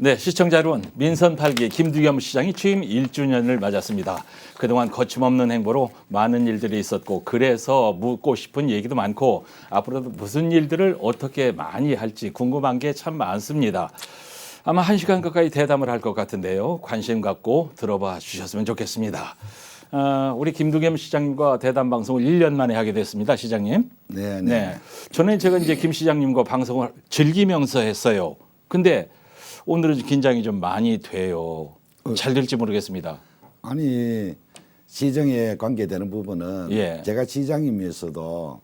네, 시청자 여러분, 민선 8기 김두겸 시장이 취임 1주년을 맞았습니다. 그동안 거침없는 행보로 많은 일들이 있었고 그래서 묻고 싶은 얘기도 많고 앞으로도 무슨 일들을 어떻게 많이 할지 궁금한 게 참 많습니다. 아마 1시간 가까이 대담을 할 것 같은데요. 관심 갖고 들어봐 주셨으면 좋겠습니다. 우리 김두겸 시장님과 대담 방송을 1년 만에 하게 됐습니다, 시장님. 네. 전에 제가 이제 김 시장님과 방송을 즐기면서 했어요. 근데 오늘은 긴장이 좀 많이 돼요. 잘 될지 모르겠습니다. 아니 시정에 관계되는 부분은 예. 제가 시장님이었어도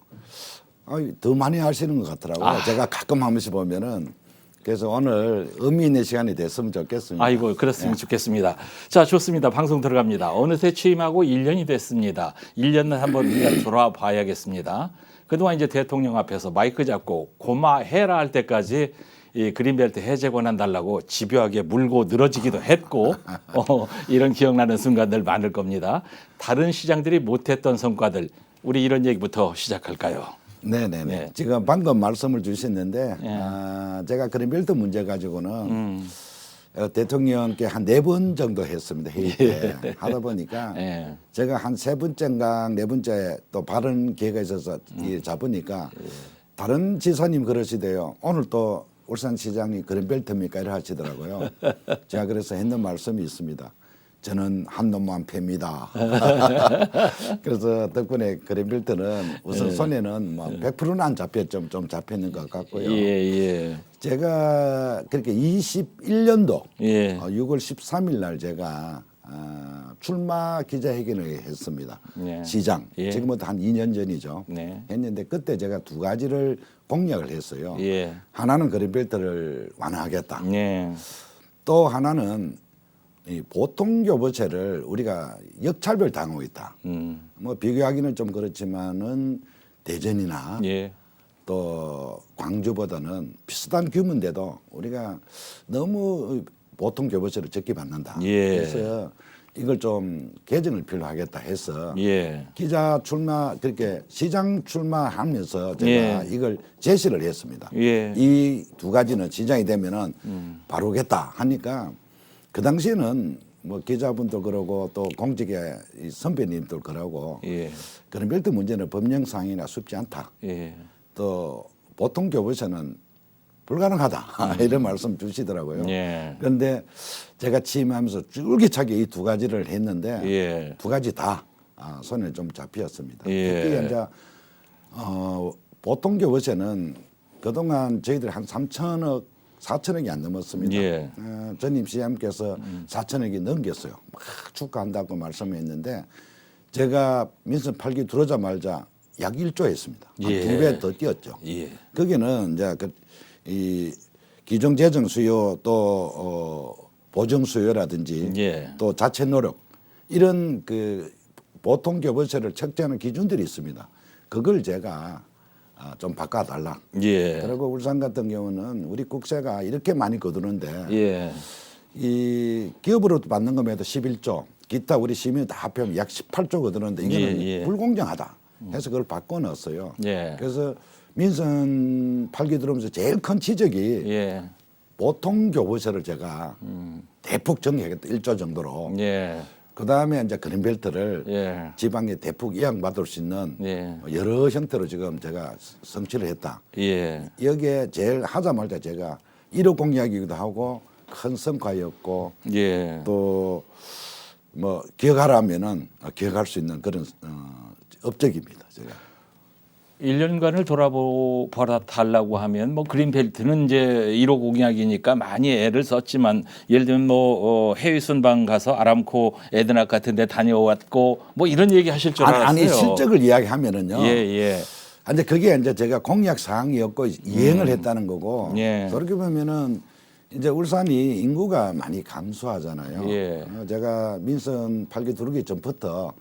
더 많이 하시는 것 같더라고요. 제가 가끔 한 번씩 보면은 그래서 오늘 의미 있는 시간이 됐으면 좋겠습니다. 아이고 그렇으면 좋겠습니다. 자 좋습니다. 방송 들어갑니다. 어느새 취임하고 1년이 됐습니다. 1년을 한번 우리가 돌아봐야겠습니다. 그동안 이제 대통령 앞에서 마이크 잡고 고마해라 할 때까지 이 그린벨트 해제 권한 달라고 집요하게 물고 늘어지기도 했고 이런 기억나는 순간들 많을 겁니다. 다른 시장들이 못했던 성과들 우리 이런 얘기부터 시작할까요? 네네네. 네. 지금 방금 말씀을 주셨는데 예. 제가 그린벨트 문제 가지고는 대통령께 한 4번 정도 했습니다. 회의 때 하다 보니까 예. 제가 한 3번째인가 4번째 또 발언 기회가 있어서 잡으니까 다른 지사님 그러시대요. 오늘 또 울산시장이 그린벨트입니까? 이래 하시더라고요. 제가 그래서 했는 말씀이 있습니다. 저는 한 놈만 팹니다. 그래서 덕분에 그린벨트는 우선 손에는 뭐 100%는 안 잡혔죠. 좀 잡혔는 것 같고요. 예. 제가 그렇게 21년도 예. 6월 13일 날 제가 출마 기자회견을 했습니다. 예. 시장. 예. 지금부터 한 2년 전이죠. 네. 했는데 그때 제가 2가지를 공약을 했어요. 예. 하나는 그린벨트를 완화하겠다. 예. 또 하나는 이 보통교부세를 우리가 역차별 당하고 있다. 뭐 비교하기는 좀 그렇지만은 대전이나 예. 또 광주보다는 비슷한 규모인데도 우리가 너무 보통교부세를 적게 받는다. 예. 그래서 이걸 좀 개정을 필요하겠다 해서 예. 기자 출마 그렇게 시장 출마하면서 제가 예. 이걸 제시를 했습니다. 예. 이 2가지는 시장이 되면은 바로겠다 하니까 그 당시에는 뭐 기자분도 그러고 또 공직의 이 선배님들 그러고 예. 그린벨트 문제는 법령상이나 쉽지 않다. 예. 또 보통 교부세는 불가능하다 이런 말씀 주시더라고요. 예. 그런데 제가 취임하면서 줄기차게 이 2가지를 했는데 예. 2가지 다 손에 좀 잡혔습니다. 예. 특히 이제 보통 교부세는 그동안 저희들 한 3천억 4천억이 안 넘었습니다. 예. 전임 시장님께서 4천억이 넘겼어요. 막 축하한다고 말씀했는데 제가 민선 8기 들어오자마자 약 1조 했습니다. 한 예. 2배 더 뛰었죠. 예. 거기는 이제 이 기존 재정 수요 또 보정 수요라든지 예. 또 자체 노력 이런 그 보통 교부세를 책정하는 기준들이 있습니다. 그걸 제가 좀 바꿔달라. 예. 그리고 울산 같은 경우는 우리 국세가 이렇게 많이 거두는데 예. 이 기업으로 받는 것에도 11조, 기타 우리 시민 다 합하면 약 18조 거두는데 이거는 예. 불공정하다. 해서 그걸 바꿔 넣었어요. 예. 그래서 민선 8기 들어오면서 제일 큰 지적이 예. 보통 교부세를 제가 대폭 정리하겠다. 1조 정도로. 예. 그다음에 이제 그린벨트를 예. 지방에 대폭 이양받을 수 있는 예. 여러 형태로 지금 제가 성취를 했다. 예. 여기에 제일 하자마자 제가 1호 공약이기도 하고 큰 성과였고 예. 또 뭐 기억하라면은 기억할 수 있는 그런 업적입니다. 제가. 1년간을 돌아보라 달라고 하면 뭐 그린벨트는 이제 1호 공약이니까 많이 애를 썼지만 예를 들면 뭐 해외 순방 가서 아람코 에드낙 같은 데 다녀왔고 뭐 이런 얘기 하실 줄 알았어요. 아니 실적을 이야기하면은요. 예. 근데 그게 이제 제가 공약 사항이었고 이행을 했다는 거고. 예. 그렇게 보면은 이제 울산이 인구가 많이 감소하잖아요. 예. 제가 민선 8기 들어오기 전부터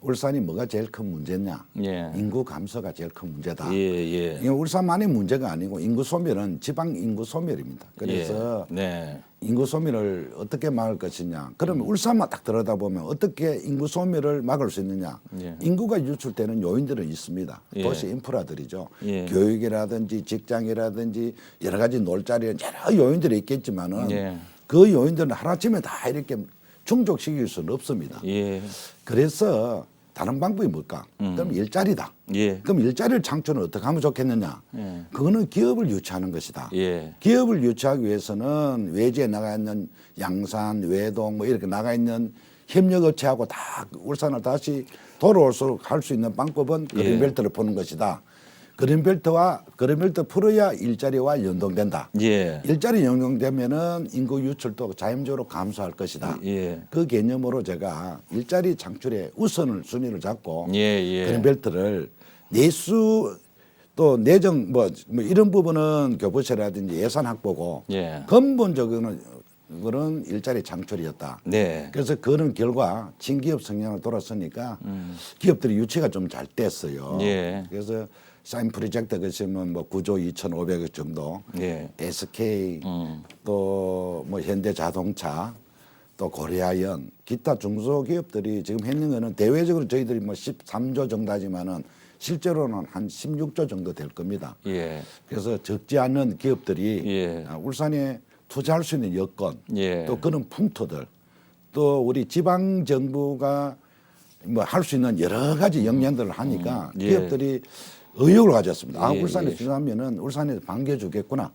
울산이 뭐가 제일 큰 문제냐? 예. 인구 감소가 제일 큰 문제다. 예. 이게 울산만의 문제가 아니고 인구 소멸은 지방 인구 소멸입니다. 그래서 예. 네. 인구 소멸을 어떻게 막을 것이냐. 그러면 울산만 딱 들여다보면 어떻게 인구 소멸을 막을 수 있느냐. 예. 인구가 유출되는 요인들은 있습니다. 예. 도시 인프라들이죠. 예. 교육이라든지 직장이라든지 여러 가지 놀자리 여러 요인들이 있겠지만은 예. 그 요인들은 하루아침에 다 이렇게 충족시킬 수는 없습니다. 예. 그래서 다른 방법이 뭘까? 그럼 일자리다. 예. 그럼 일자리를 창출은 어떻게 하면 좋겠느냐? 예. 그거는 기업을 유치하는 것이다. 예. 기업을 유치하기 위해서는 외지에 나가 있는 양산, 외동 뭐 이렇게 나가 있는 협력업체하고 다 울산을 다시 돌아올수록 할 수 있는 방법은 예. 그린벨트를 푸는 것이다. 그린벨트 풀어야 일자리와 연동된다. 예. 일자리 연동되면은 인구 유출도 자연적으로 감소할 것이다. 예. 그 개념으로 제가 일자리 창출에 순위를 잡고 예. 예. 그린벨트를 내수 또 내정 뭐 이런 부분은 교부세라든지 예산 확보고 예. 근본적으로는 일자리 창출이었다. 네. 그래서 그런 결과 친기업 성향을 돌았으니까 기업들이 유치가 좀 잘 됐어요. 예. 그래서 사인 프로젝트 그시면 뭐 9조 2,500억 정도, 예. SK 또 뭐 현대자동차 또 고려아연 기타 중소기업들이 지금 했는 거는 대외적으로 저희들이 뭐 13조 정도 하지만은 실제로는 한 16조 정도 될 겁니다. 예. 그래서 적지 않은 기업들이 예. 울산에 투자할 수 있는 여건, 예. 또 그런 풍토들, 또 우리 지방 정부가 뭐 할 수 있는 여러 가지 역량들을 하니까 예. 기업들이 의욕을 가졌습니다. 아, 예, 울산에 예. 투자하면은 울산에 반겨주겠구나.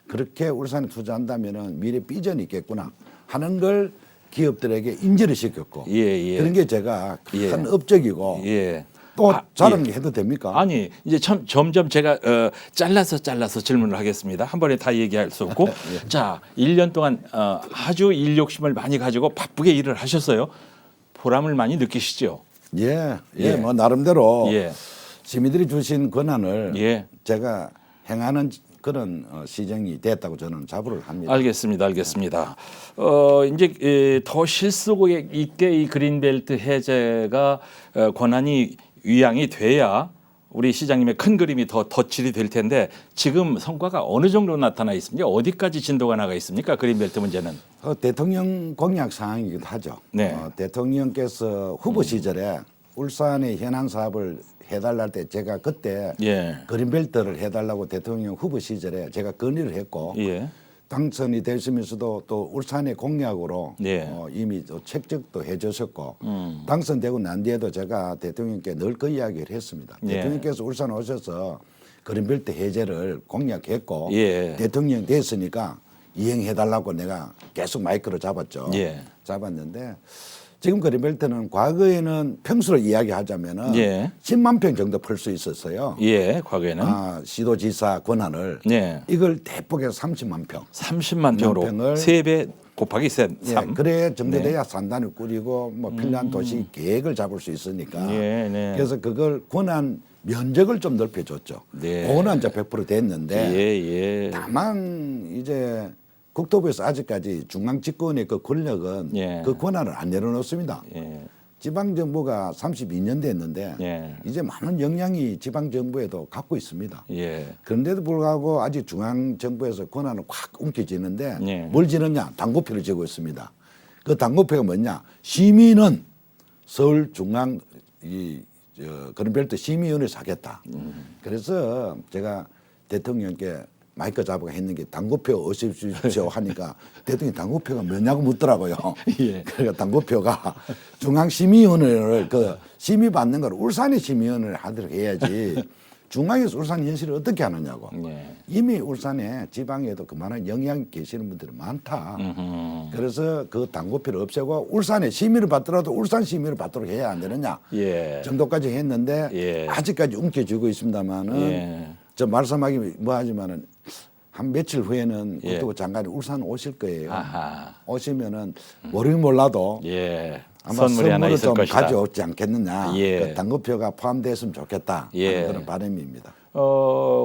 그렇게 울산에 투자한다면은 미래 비전이 있겠구나 하는 걸 기업들에게 인지를 시켰고 예, 예. 그런 게 제가 큰 예. 업적이고 예. 또 자랑 예. 해도 됩니까? 아니 이제 참 점점 제가 잘라서 질문을 하겠습니다. 한 번에 다 얘기할 수 없고 자 1년 동안 아주 일 욕심을 많이 가지고 바쁘게 일을 하셨어요. 보람을 많이 느끼시죠? 예, 예. 뭐 나름대로 예. 시민들이 주신 권한을 예. 제가 행하는 그런 시정이 됐다고 저는 자부를 합니다. 알겠습니다. 이제 더 실속 있게 이 그린벨트 해제가 권한이 위양이 돼야 우리 시장님의 큰 그림이 더 덧칠이 될 텐데 지금 성과가 어느 정도 나타나 있습니까? 어디까지 진도가 나가 있습니까? 그린벨트 문제는. 대통령 공약 사항이기도 하죠. 네. 대통령께서 후보 시절에 울산의 현안 사업을 해달라 할 때 제가 그때 예. 그린벨트를 해달라고 대통령 후보 시절에 제가 건의를 했고 예. 당선이 되시면서도 또 울산의 공약으로 예. 이미 또 책적도 해주셨고 당선되고 난 뒤에도 제가 대통령께 늘 그 이야기를 했습니다. 예. 대통령께서 울산 오셔서 그린벨트 해제를 공약했고 예. 대통령 됐으니까 이행해달라고 내가 계속 마이크를 잡았죠. 예. 잡았는데 지금 그린벨트는 과거에는 평수를 이야기하자면은 예. 10만 평 정도 풀 수 있었어요. 예. 과거에는 시도지사 권한을 예. 이걸 대폭해서 30만 평. 30만 평으로 평을 3배 곱하기 3. 예, 그래 정도 돼야 산단을 꾸리고 뭐 필요한 도시 계획을 잡을 수 있으니까. 예, 네. 그래서 그걸 권한 면적을 좀 넓혀줬죠. 네. 그거는 이제 100% 됐는데 예. 다만 이제 국토부에서 아직까지 중앙 집권의 그 권력은 예. 그 권한을 안 내려놓습니다. 예. 지방 정부가 32년 됐는데 예. 이제 많은 역량이 지방 정부에도 갖고 있습니다. 예. 그런데도 불구하고 아직 중앙 정부에서 권한을 확 움켜쥐는데 예. 뭘 지느냐? 당구표를 지고 있습니다. 그 당구표가 뭐냐? 시민은 서울 중앙 그린벨트 심의위원회에서 하겠다. 그래서 제가 대통령께 마이크 잡고 했는 게 당구표 어십시오 하니까 대통령이 당구표가 뭐냐고 묻더라고요. 예. 그러니까 당구표가 중앙심의위원회를 그 심의받는 걸 울산의 심의위원회를 하도록 해야지 중앙에서 울산 현실을 어떻게 하느냐고. 예. 이미 울산에 지방에도 그만한 영향이 계시는 분들이 많다. 그래서 그 당구표를 없애고 울산에 심의를 받더라도 울산 심의를 받도록 해야 안 되느냐 예. 정도까지 했는데 예. 아직까지 움켜쥐고 있습니다만은 예. 저 말씀하기 뭐 하지만은 한 며칠 후에는 예. 국토부 장관이 울산 오실 거예요. 아하. 오시면은 모르긴 몰라도 예. 아마 선물이 하나 선물을 있을 좀 것이다. 가져오지 않겠느냐. 예. 그 당구표가 포함됐으면 좋겠다. 예. 하는 그런 바람입니다.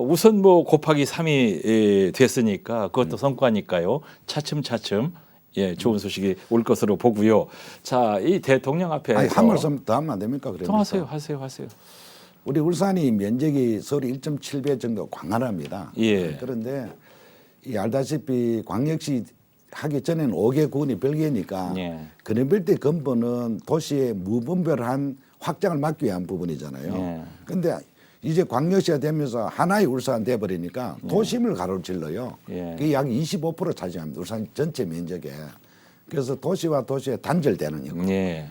우선 뭐 곱하기 3이 됐으니까 그것도 성과니까요. 차츰 좋은 소식이 올 것으로 보고요. 자, 이 대통령 앞에서 아니, 한 말씀 더 하면 안 됩니까? 그러니까. 더 하세요. 우리 울산이 면적이 서울 1.7배 정도 광활합니다. 예. 그런데 이 알다시피 광역시 하기 전에는 5개 구군이 별개니까 예. 그린벨트의 근본은 도시의 무분별한 확장을 막기 위한 부분이잖아요. 예. 그런데 이제 광역시가 되면서 하나의 울산 돼버리니까 도심을 가로질러요. 예. 그게 약 25% 차지합니다. 울산 전체 면적에. 그래서 도시와 도시의 단절되는 역. 예.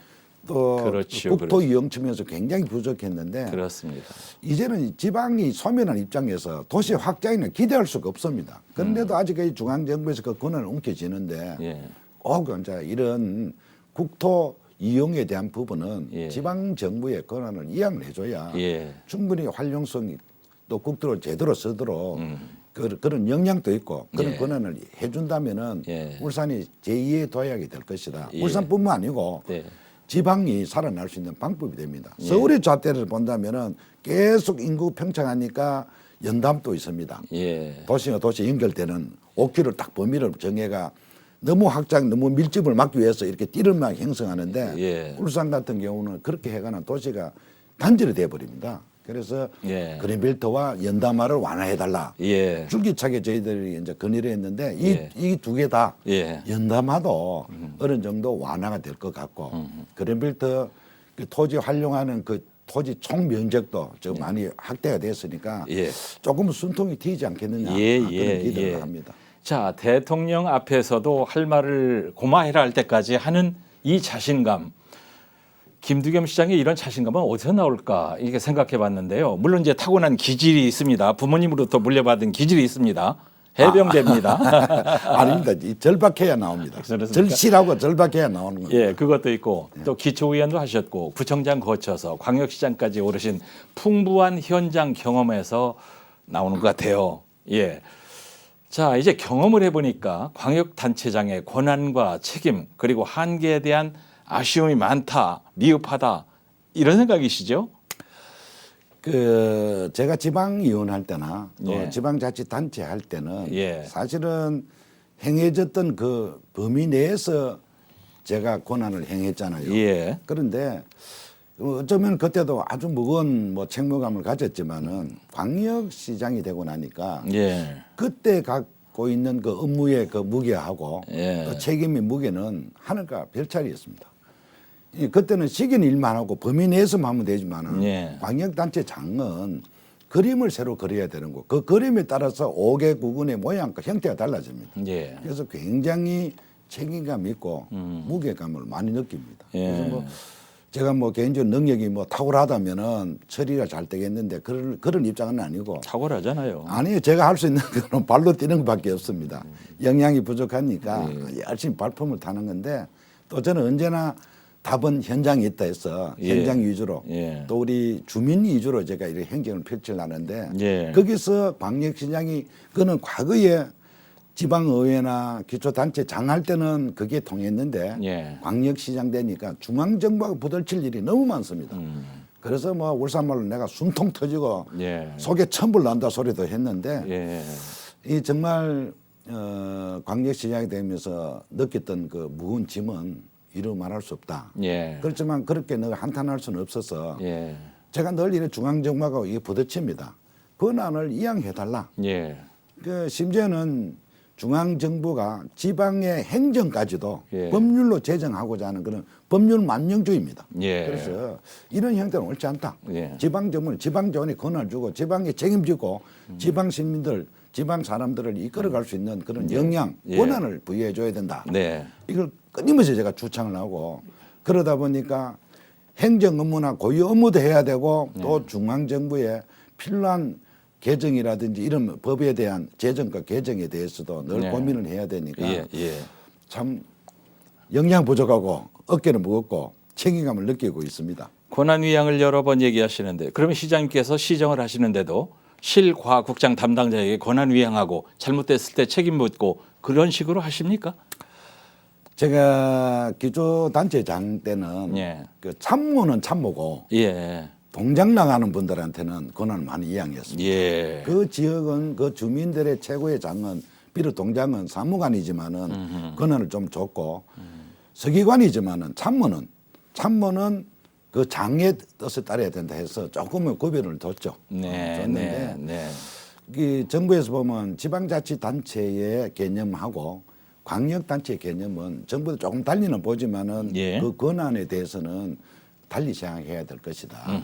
또 그렇죠, 국토 이용 측면에서 굉장히 부족했는데 그렇습니다. 이제는 지방이 소멸한 입장에서 도시 확장에는 기대할 수가 없습니다. 그런데도 아직까지 중앙정부에서 그 권한을 움켜쥐는데 예. 꼭 이제 이런 국토 이용에 대한 부분은 예. 지방 정부의 권한을 이양을 해줘야 예. 충분히 활용성이 또 국토를 제대로 쓰도록 그런 역량도 있고 그런 예. 권한을 해준다면은 예. 울산이 제2의 도약이 될 것이다. 예. 울산뿐만 아니고 네. 지방이 살아날 수 있는 방법이 됩니다. 예. 서울의 잣대를 본다면은 계속 인구 평창하니까 연담도 있습니다. 예. 도시와 도시 연결되는 5km 딱 범위를 정해가 너무 확장, 너무 밀집을 막기 위해서 이렇게 띠를막 형성하는데 예. 울산 같은 경우는 그렇게 해가는 도시가 단절이 돼버립니다. 그래서 예. 그린벨트와 연담화를 완화해달라. 예. 줄기차게 저희들이 이제 건의를 했는데 예. 이 두 개 다 예. 연담화도 어느 정도 완화가 될 것 같고 그린벨트 그 토지 활용하는 그 토지 총 면적도 좀 많이 확대가 됐으니까 예. 조금 순통이 튀지 않겠느냐 예, 그런 예, 기대를 예. 합니다. 자, 대통령 앞에서도 할 말을 고마해라 할 때까지 하는 이 자신감. 김두겸 시장의 이런 자신감은 어디서 나올까 이렇게 생각해 봤는데요. 물론 이제 타고난 기질이 있습니다. 부모님으로부터 물려받은 기질이 있습니다. 해병대입니다. 아닙니다. 이 절박해야 나옵니다. 그렇습니까? 절실하고 절박해야 나오는 겁니다. 예, 그것도 있고 또 기초의원도 하셨고 구청장 거쳐서 광역시장까지 오르신 풍부한 현장 경험에서 나오는 것 같아요. 예. 자, 이제 경험을 해보니까 광역단체장의 권한과 책임 그리고 한계에 대한 아쉬움이 많다, 미흡하다 이런 생각이시죠? 그 제가 지방의원 할 때나 또 예. 지방자치단체 할 때는 예. 사실은 행해졌던 그 범위 내에서 제가 권한을 행했잖아요. 예. 그런데 어쩌면 그때도 아주 무거운 뭐 책무감을 가졌지만은 광역시장이 되고 나니까 예. 그때 갖고 있는 그 업무의 그 무게하고 예. 그 책임의 무게는 하늘과 별차이였습니다. 그때는 시기는 일만 하고 범위 내에서만 하면 되지만은 예. 광역단체장은 그림을 새로 그려야 되는 거. 그 그림에 따라서 5개 구군의 모양과 형태가 달라집니다. 예. 그래서 굉장히 책임감 있고 무게감을 많이 느낍니다. 예. 그래서 뭐 제가 뭐 개인적인 능력이 뭐 탁월하다면은 처리가 잘 되겠는데 그런 입장은 아니고 탁월하잖아요. 아니요. 제가 할 수 있는 건 발로 뛰는 것밖에 없습니다. 역량이 부족하니까 예. 열심히 발품을 타는 건데 또 저는 언제나 답은 현장에 있다 해서 예. 현장 위주로 예. 또 우리 주민 위주로 제가 이렇게 행정을 펼치려는데 예. 거기서 광역시장이 그는 과거에 지방의회나 기초단체장 할 때는 그게 통했는데 예. 광역시장 되니까 중앙정부하고 부딪힐 일이 너무 많습니다. 그래서 뭐 울산말로 내가 숨통 터지고 예. 속에 천불 난다 소리도 했는데 예. 이 정말 광역시장이 되면서 느꼈던 그 무거운 짐은 이루 말할 수 없다. 예. 그렇지만 그렇게 내가 한탄할 수는 없어서 예. 제가 늘 이래 중앙정부하고 이게 부딪힙니다. 권한을 이양해달라. 예. 그 심지어는 중앙정부가 지방의 행정까지도 예. 법률로 제정하고자 하는 그런 법률 만명주의입니다. 예. 그래서 이런 형태는 옳지 않다. 예. 지방정부는 지방정원에 권한을 주고 지방에 책임지고 지방 시민들, 지방 사람들을 이끌어갈 수 있는 그런 역량, 예. 권한을 부여해 줘야 된다. 네. 이걸 끊임없이 제가 주창을 하고 그러다 보니까 행정 업무나 고유 업무도 해야 되고 또 중앙정부에 필요한 개정이라든지 이런 법에 대한 제정과 개정에 대해서도 늘 네. 고민을 해야 되니까 예. 예. 참 역량 부족하고 어깨는 무겁고 책임감을 느끼고 있습니다. 권한위양을 여러 번 얘기하시는데 그러면 시장님께서 시정을 하시는데도 실과국장 담당자에게 권한위양하고 잘못됐을 때 책임 묻고 그런 식으로 하십니까? 제가 기초단체장 때는 예. 그 참모는 참모고 예. 동장 나가는 분들한테는 권한을 많이 이양했습니다. 예. 그 지역은 그 주민들의 최고의 장은 비록 동장은 사무관이지만은 권한을 좀 줬고 서기관이지만은 참모는 그 장의 뜻에 따라야 된다 해서 조금은 구별을 뒀죠. 네. 줬는데 네. 이 정부에서 보면 지방자치단체의 개념하고 광역단체 개념은 정부도 조금 달리는 보지만은 예. 그 권한에 대해서는 달리 생각해야 될 것이다.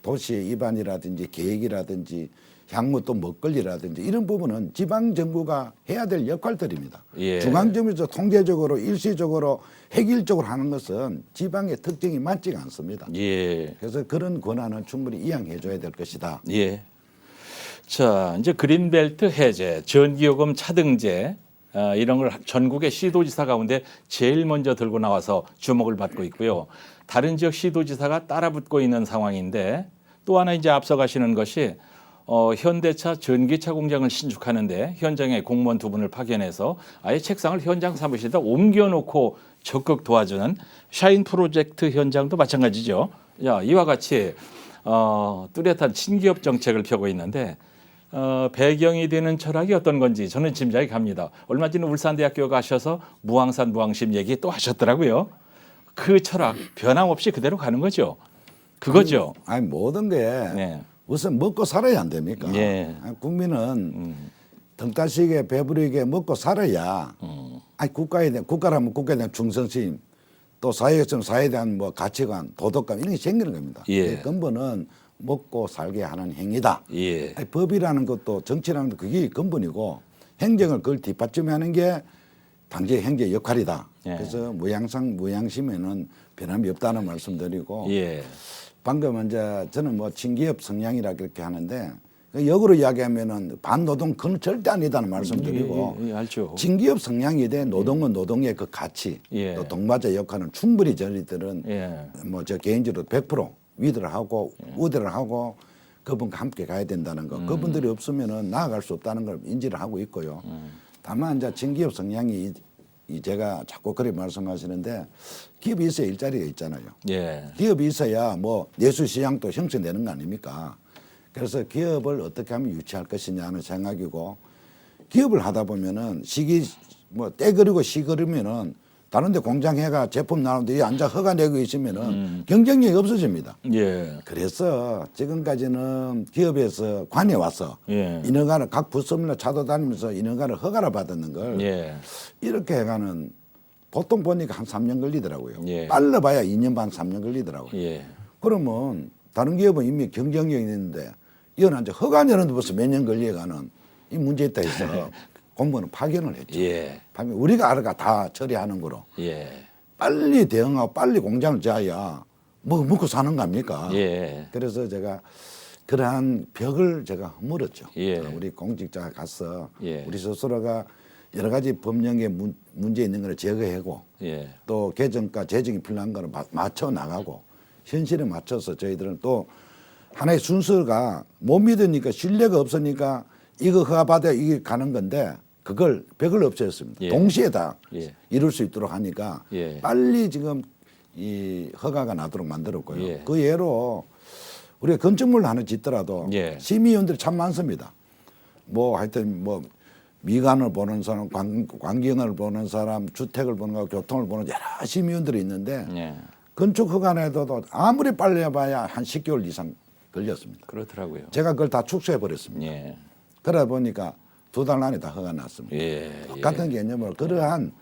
도시 입안이라든지 계획이라든지 향후 또 먹거리라든지 이런 부분은 지방 정부가 해야 될 역할들입니다. 예. 중앙 정부에서 통제적으로 일시적으로 획일적으로 하는 것은 지방의 특징이 맞지가 않습니다. 예. 그래서 그런 권한은 충분히 이양해 줘야 될 것이다. 예. 자, 이제 그린벨트 해제, 전기요금 차등제 이런 걸 전국의 시도지사 가운데 제일 먼저 들고 나와서 주목을 받고 있고요. 다른 지역 시도지사가 따라붙고 있는 상황인데 또 하나 이제 앞서가시는 것이 현대차 전기차 공장을 신축하는데 현장에 공무원 2분을 파견해서 아예 책상을 현장 사무실에다 옮겨놓고 적극 도와주는 샤인 프로젝트 현장도 마찬가지죠. 야, 이와 같이 뚜렷한 친기업 정책을 펴고 있는데 배경이 되는 철학이 어떤 건지 저는 짐작이 갑니다. 얼마 전에 울산대학교 가셔서 무항산 무항심 얘기 또 하셨더라고요. 그 철학 변함없이 그대로 가는 거죠. 그거죠. 아니 모든 게 네. 우선 먹고 살아야 안 됩니까? 예. 국민은 등 따시게 배부르게 먹고 살아야 아니 국가라면 국가에 대한 충성심 또 사회에서는 사회에 대한 뭐 가치관 도덕감 이런 게 생기는 겁니다. 예. 근본은 먹고 살게 하는 행위다. 예. 아니, 법이라는 것도 정치라는 것도 그게 근본이고 행정을 그걸 뒷받침하는 게 당시의 행정의 역할이다. 예. 그래서 무양심에는 변함이 없다는 말씀드리고 예. 방금 이제 저는 뭐 친기업 성향이라 그렇게 하는데 역으로 이야기하면은 반노동 그건 절대 아니다는 말씀드리고 예, 알죠. 친기업 성향이 돼 노동은 노동의 그 가치 예. 또 동반자 역할은 충분히 저희들은 예. 뭐 저 개인적으로 100% 위드를 하고 우대를 하고 그분과 함께 가야 된다는 거 그분들이 없으면은 나아갈 수 없다는 걸 인지를 하고 있고요. 다만 이제 친기업 성향이 이 제가 자꾸 그렇게 말씀하시는데 기업이 있어야 일자리가 있잖아요. 예. 기업이 있어야 뭐 내수 시장도 형성되는 거 아닙니까? 그래서 기업을 어떻게 하면 유치할 것이냐는 생각이고 기업을 하다 보면은 뭐 때 그리고 시 그리면은 다른데 공장 해가 제품 나오는데 이 앉아 허가 내고 있으면은 경쟁력이 없어집니다. 예. 그래서 지금까지는 기업에서 관에 와서 예. 인허가를 각 부서마다 찾아다니면서 인허가를 허가를 받았는 걸 예. 이렇게 해가는 보통 보니까 한 3년 걸리더라고요. 예. 빨라봐야 2년 반, 3년 걸리더라고요. 예. 그러면 다른 기업은 이미 경쟁력이 있는데 이건 이제 허가 내는데 벌써 몇 년 걸려가는 이 문제 있다 해서 공무원은 파견을 했죠. 예. 파견 우리가 알아가 다 처리하는 거로 예. 빨리 대응하고 빨리 공장을 지어야 뭐 먹고 사는 거 아닙니까? 예. 그래서 제가 그러한 벽을 제가 허물었죠. 예. 우리 공직자가 가서 예. 우리 스스로가 여러 가지 법령에 문제 있는 거를 제거하고 예. 또 개정과 재정이 필요한 거를 맞춰 나가고 현실에 맞춰서 저희들은 또 하나의 순서가 못 믿으니까 신뢰가 없으니까 이거 허가받아야 이게 가는 건데 그걸 벽을 없애었습니다. 예. 동시에 다 예. 이룰 수 있도록 하니까 예. 빨리 지금 이 허가가 나도록 만들었고요. 예. 그 예로 우리가 건축물 하나 짓더라도 예. 심의위원들이 참 많습니다. 뭐 하여튼 뭐 미관을 보는 사람, 광경을 보는 사람, 주택을 보는 거, 교통을 보는 여러 심의위원들이 있는데 예. 건축 허가 내도 아무리 빨리 해봐야 한 10개월 이상 걸렸습니다. 그렇더라고요. 제가 그걸 다 축소해 버렸습니다. 예. 그러다 보니까 2달 안에 다 허가 났습니다. 예. 같은 개념으로 그러한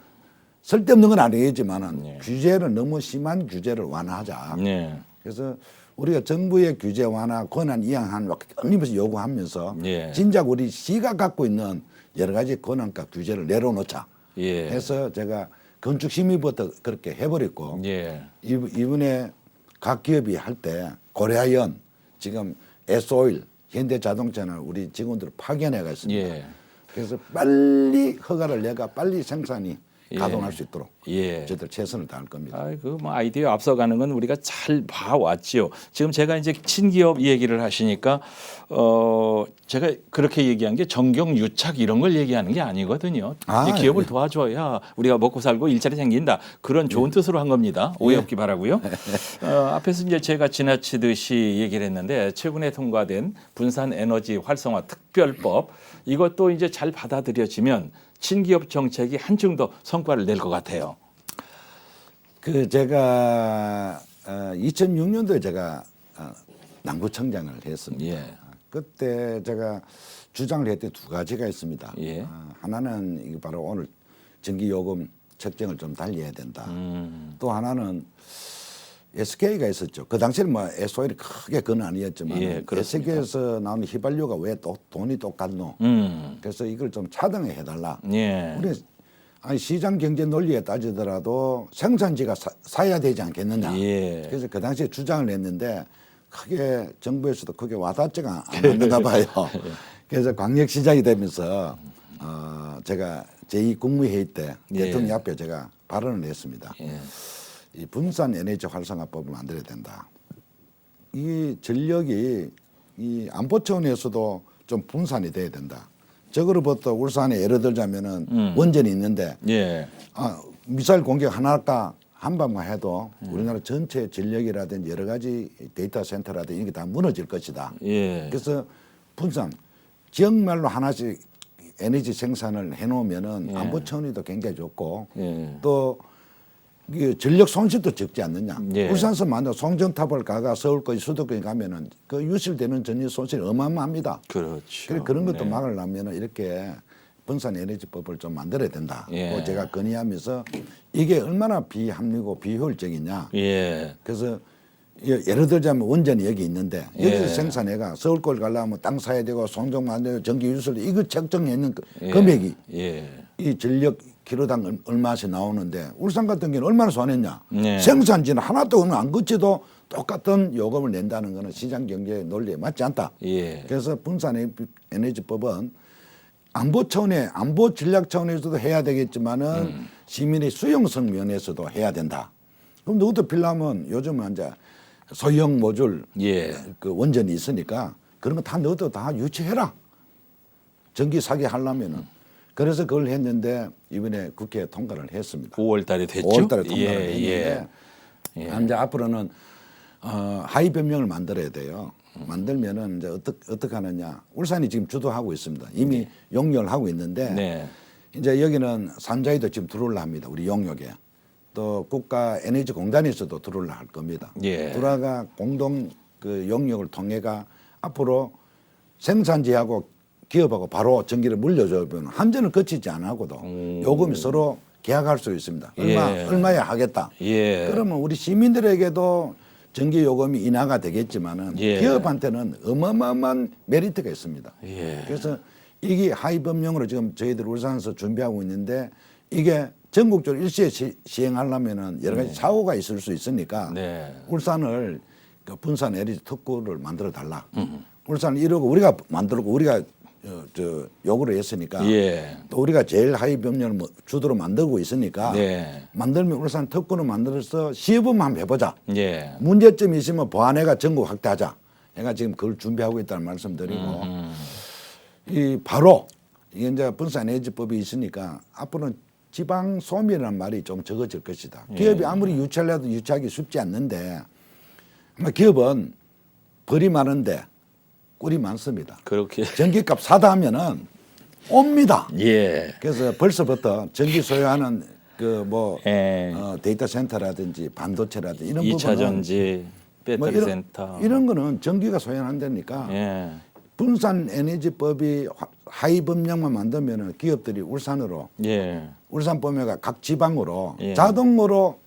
쓸데없는 건 아니겠지만은 예. 규제를 너무 심한 규제를 완화하자. 예. 그래서 우리가 정부의 규제 완화 권한 이양하는 거 끊임없이 요구하면서 예. 진작 우리 시가 갖고 있는 여러 가지 권한과 규제를 내려놓자 예. 해서 제가 건축심의부터 그렇게 해버렸고 예. 이번에 각 기업이 할 때 고려아연 지금 S오일 현대자동차는 우리 직원들을 파견해 갔습니다. 예. 그래서 빨리 허가를 내가 빨리 생산이 예. 가동할 수 있도록 예. 저희들 최선을 다할 겁니다. 그 뭐 아이디어 앞서가는 건 우리가 잘 봐왔지요. 지금 제가 이제 친기업 얘기를 하시니까 제가 그렇게 얘기한 게 정경유착 이런 걸 얘기하는 게 아니거든요. 이 기업을 예. 도와줘야 우리가 먹고 살고 일자리 생긴다. 그런 좋은 뜻으로 한 겁니다. 오해 없기 바라고요. 앞에서 이제 제가 지나치듯이 얘기를 했는데 최근에 통과된 분산 에너지 활성화 특별법 이것도 이제 잘 받아들여지면 친기업 정책이 한층 더 성과를 낼 것 같아요. 그 제가 2006년도에 제가 남구청장을 했습니다. 예. 그때 제가 주장을 했던 두 가지가 있습니다. 예. 하나는 이게 바로 오늘 전기요금 책정을 좀 달리 해야 된다. 또 하나는 SK가 있었죠. 그 당시에는 뭐 SOL이 크게 그건 아니었지만 예, 그렇습니다. SK에서 나오는 휘발유가 왜 또 돈이 똑같노? 그래서 이걸 좀 차등해 해달라. 예. 우리 아니 시장 경제 논리에 따지더라도 생산지가 사야 되지 않겠느냐. 예. 그래서 그 당시에 주장을 했는데 크게 정부에서도 크게 와닿지가 않았는가 봐요. 그래서 광역시장이 되면서 제가 제2국무회의 때 예. 대통령 앞에 제가 발언을 했습니다. 예. 이 분산 에너지 활성화법을 만들어야 된다. 이 전력이 이 안보 차원에서도 좀 분산이 돼야 된다. 적으로부터 울산에 예를 들자면은 원전이 있는데 예. 미사일 공격 하나가 한방만 해도 우리나라 전체 전력이라든지 여러 가지 데이터 센터라든지 이게 다 무너질 것이다. 예. 그래서 분산 지역별로 하나씩 에너지 생산을 해놓으면은 예. 안보 차원에도 굉장히 좋고 예. 또 이게 전력 손실도 적지 않느냐. 예. 울산서 만약 송정탑을 가가 서울까지 수도권에 가면은 그 유실되는 전력 손실이 어마어마합니다. 그렇죠. 그래 그런 것도 네. 막으려면 이렇게 분산 에너지법을 좀 만들어야 된다. 예. 고 제가 건의하면서 이게 얼마나 비합리고 비효율적이냐. 예. 그래서 예를 들자면 원전이 여기 있는데 여기서 예. 생산해가 서울권 가려면 땅 사야 되고 송정 만들고 전기 유술 이거 책정해 있는 예. 금액이 예. 이 전력 키로당 얼마씩 나오는데 울산 같은 경우는 얼마나 손했냐. 네. 생산지는 하나도 안 거쳐도 똑같은 요금을 낸다는 것은 시장 경제 논리에 맞지 않다. 예. 그래서 분산 에너지법은 안보 차원에 안보 전략 차원에서도 해야 되겠지만은 시민의 수용성 면에서도 해야 된다. 그럼 누구도 필요하면 요즘은 이제 소형 모듈 예. 그 원전이 있으니까 그런 거 다 넣어도 다 유치해라. 전기 사기 하려면은. 그래서 그걸 했는데 이번에 국회에 통과를 했습니다. 5월 달에 됐죠? 5월 달에 통과를 예. 했는데 예. 이제 앞으로는 하위 변명을 만들어야 돼요. 만들면은 이제 어떻게 하느냐. 울산이 지금 주도하고 있습니다. 이미 용역을 하고 있는데 네. 이제 여기는 산자위도 지금 들어올라 합니다. 우리 용역에. 또 국가 에너지 공단에서도 들어올라 할 겁니다. 예. 들어가 공동 그 용역을 통해가 앞으로 생산지하고 기업하고 바로 전기를 물려주면 한전을 거치지 않아고도 요금이 서로 계약할 수 있습니다. 예. 얼마에 하겠다. 예. 그러면 우리 시민들에게도 전기 요금이 인하가 되겠지만은 예. 기업한테는 어마어마한 메리트가 있습니다. 예. 그래서 이게 하위 법령으로 지금 저희들 울산에서 준비하고 있는데 이게 전국적으로 일시에 시행하려면은 여러 가지 사고가 있을 수 있으니까 네. 울산을 그 분산 에너지 특구를 만들어 달라. 울산을 이러고 우리가 만들고 우리가 요구를 했으니까 예. 또 우리가 제일 하위 법령을 주도로 만들고 있으니까 네. 만들면 울산 특구를 만들어서 시범 한번 해보자. 예. 문제점이 있으면 보완해가 전국 확대하자. 내가 지금 그걸 준비하고 있다는 말씀드리고 이 바로 이게 이제 분산 에너지법이 있으니까 앞으로는 지방 소멸이라는 말이 좀 적어질 것이다. 기업이 아무리 유치하려도 유치하기 쉽지 않는데 기업은 벌이 많은데 꿀이 많습니다. 그렇게. 전기값 사다 하면은 옵니다. 예. 그래서 벌써부터 전기 소유하는 그 뭐 예. 데이터 센터라든지 반도체라든지 이런 2차 부분은 전지, 배터리 뭐 이런, 센터. 이런 거는 전기가 소유한다니까 예. 분산 에너지법이 하위 법령만 만들면은 기업들이 울산으로 예. 울산 봄에가 각 지방으로 예. 자동으로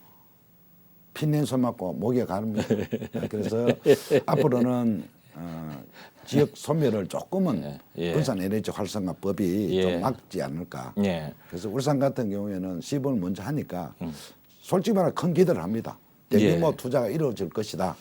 피냄새 맡고 목에 가릅니다. 그래서 앞으로는 지역 소멸을 조금은 예. 분산 에너지 활성화법이 예. 좀 막지 않을까. 예. 그래서 울산 같은 경우에는 시범을 먼저 하니까 솔직히 말해 큰 기대를 합니다. 대규모 예. 투자가 이루어질 것이다.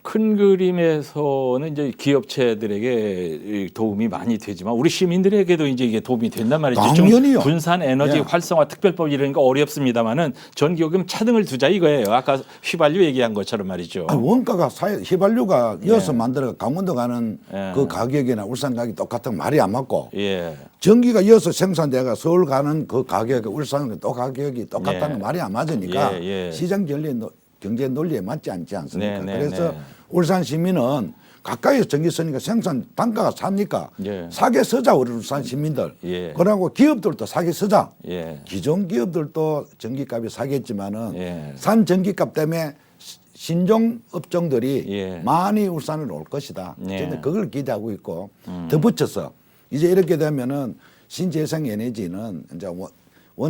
큰 그림에서는 이제 기업체들에게 도움이 많이 되지만 우리 시민들에게도 이제 이게 도움이 된단 말이죠. 당연히요. 분산 에너지 예. 활성화 특별법 이런 거 어렵습니다만은 전기요금 차등을 두자 이거예요. 아까 휘발유 얘기한 것처럼 말이죠. 원가가 휘발유가 이어서 만들어 강원도 가는 예. 그 가격이나 울산 가격이 똑같은 말이 안 맞고 예. 전기가 이어서 생산돼가 서울 가는 그 가격이 울산은 또 가격이 똑같다는 예. 말이 안 맞으니까 예, 예. 시장 경제 논리에 맞지 않지 않습니까? 네, 네, 그래서 네. 울산 시민은 가까이서 전기 쓰니까 생산 단가가 삽니까? 예. 사게 쓰자 우리 울산 시민들. 예. 그러고 기업들도 사게 쓰자. 예. 기존 기업들도 전기값이 사겠지만은 예. 산 전기값 때문에 신종 업종들이 예. 많이 울산으로 올 것이다. 예. 저는 그걸 기대하고 있고 덧붙여서 이제 이렇게 되면은 신재생 에너지는 이제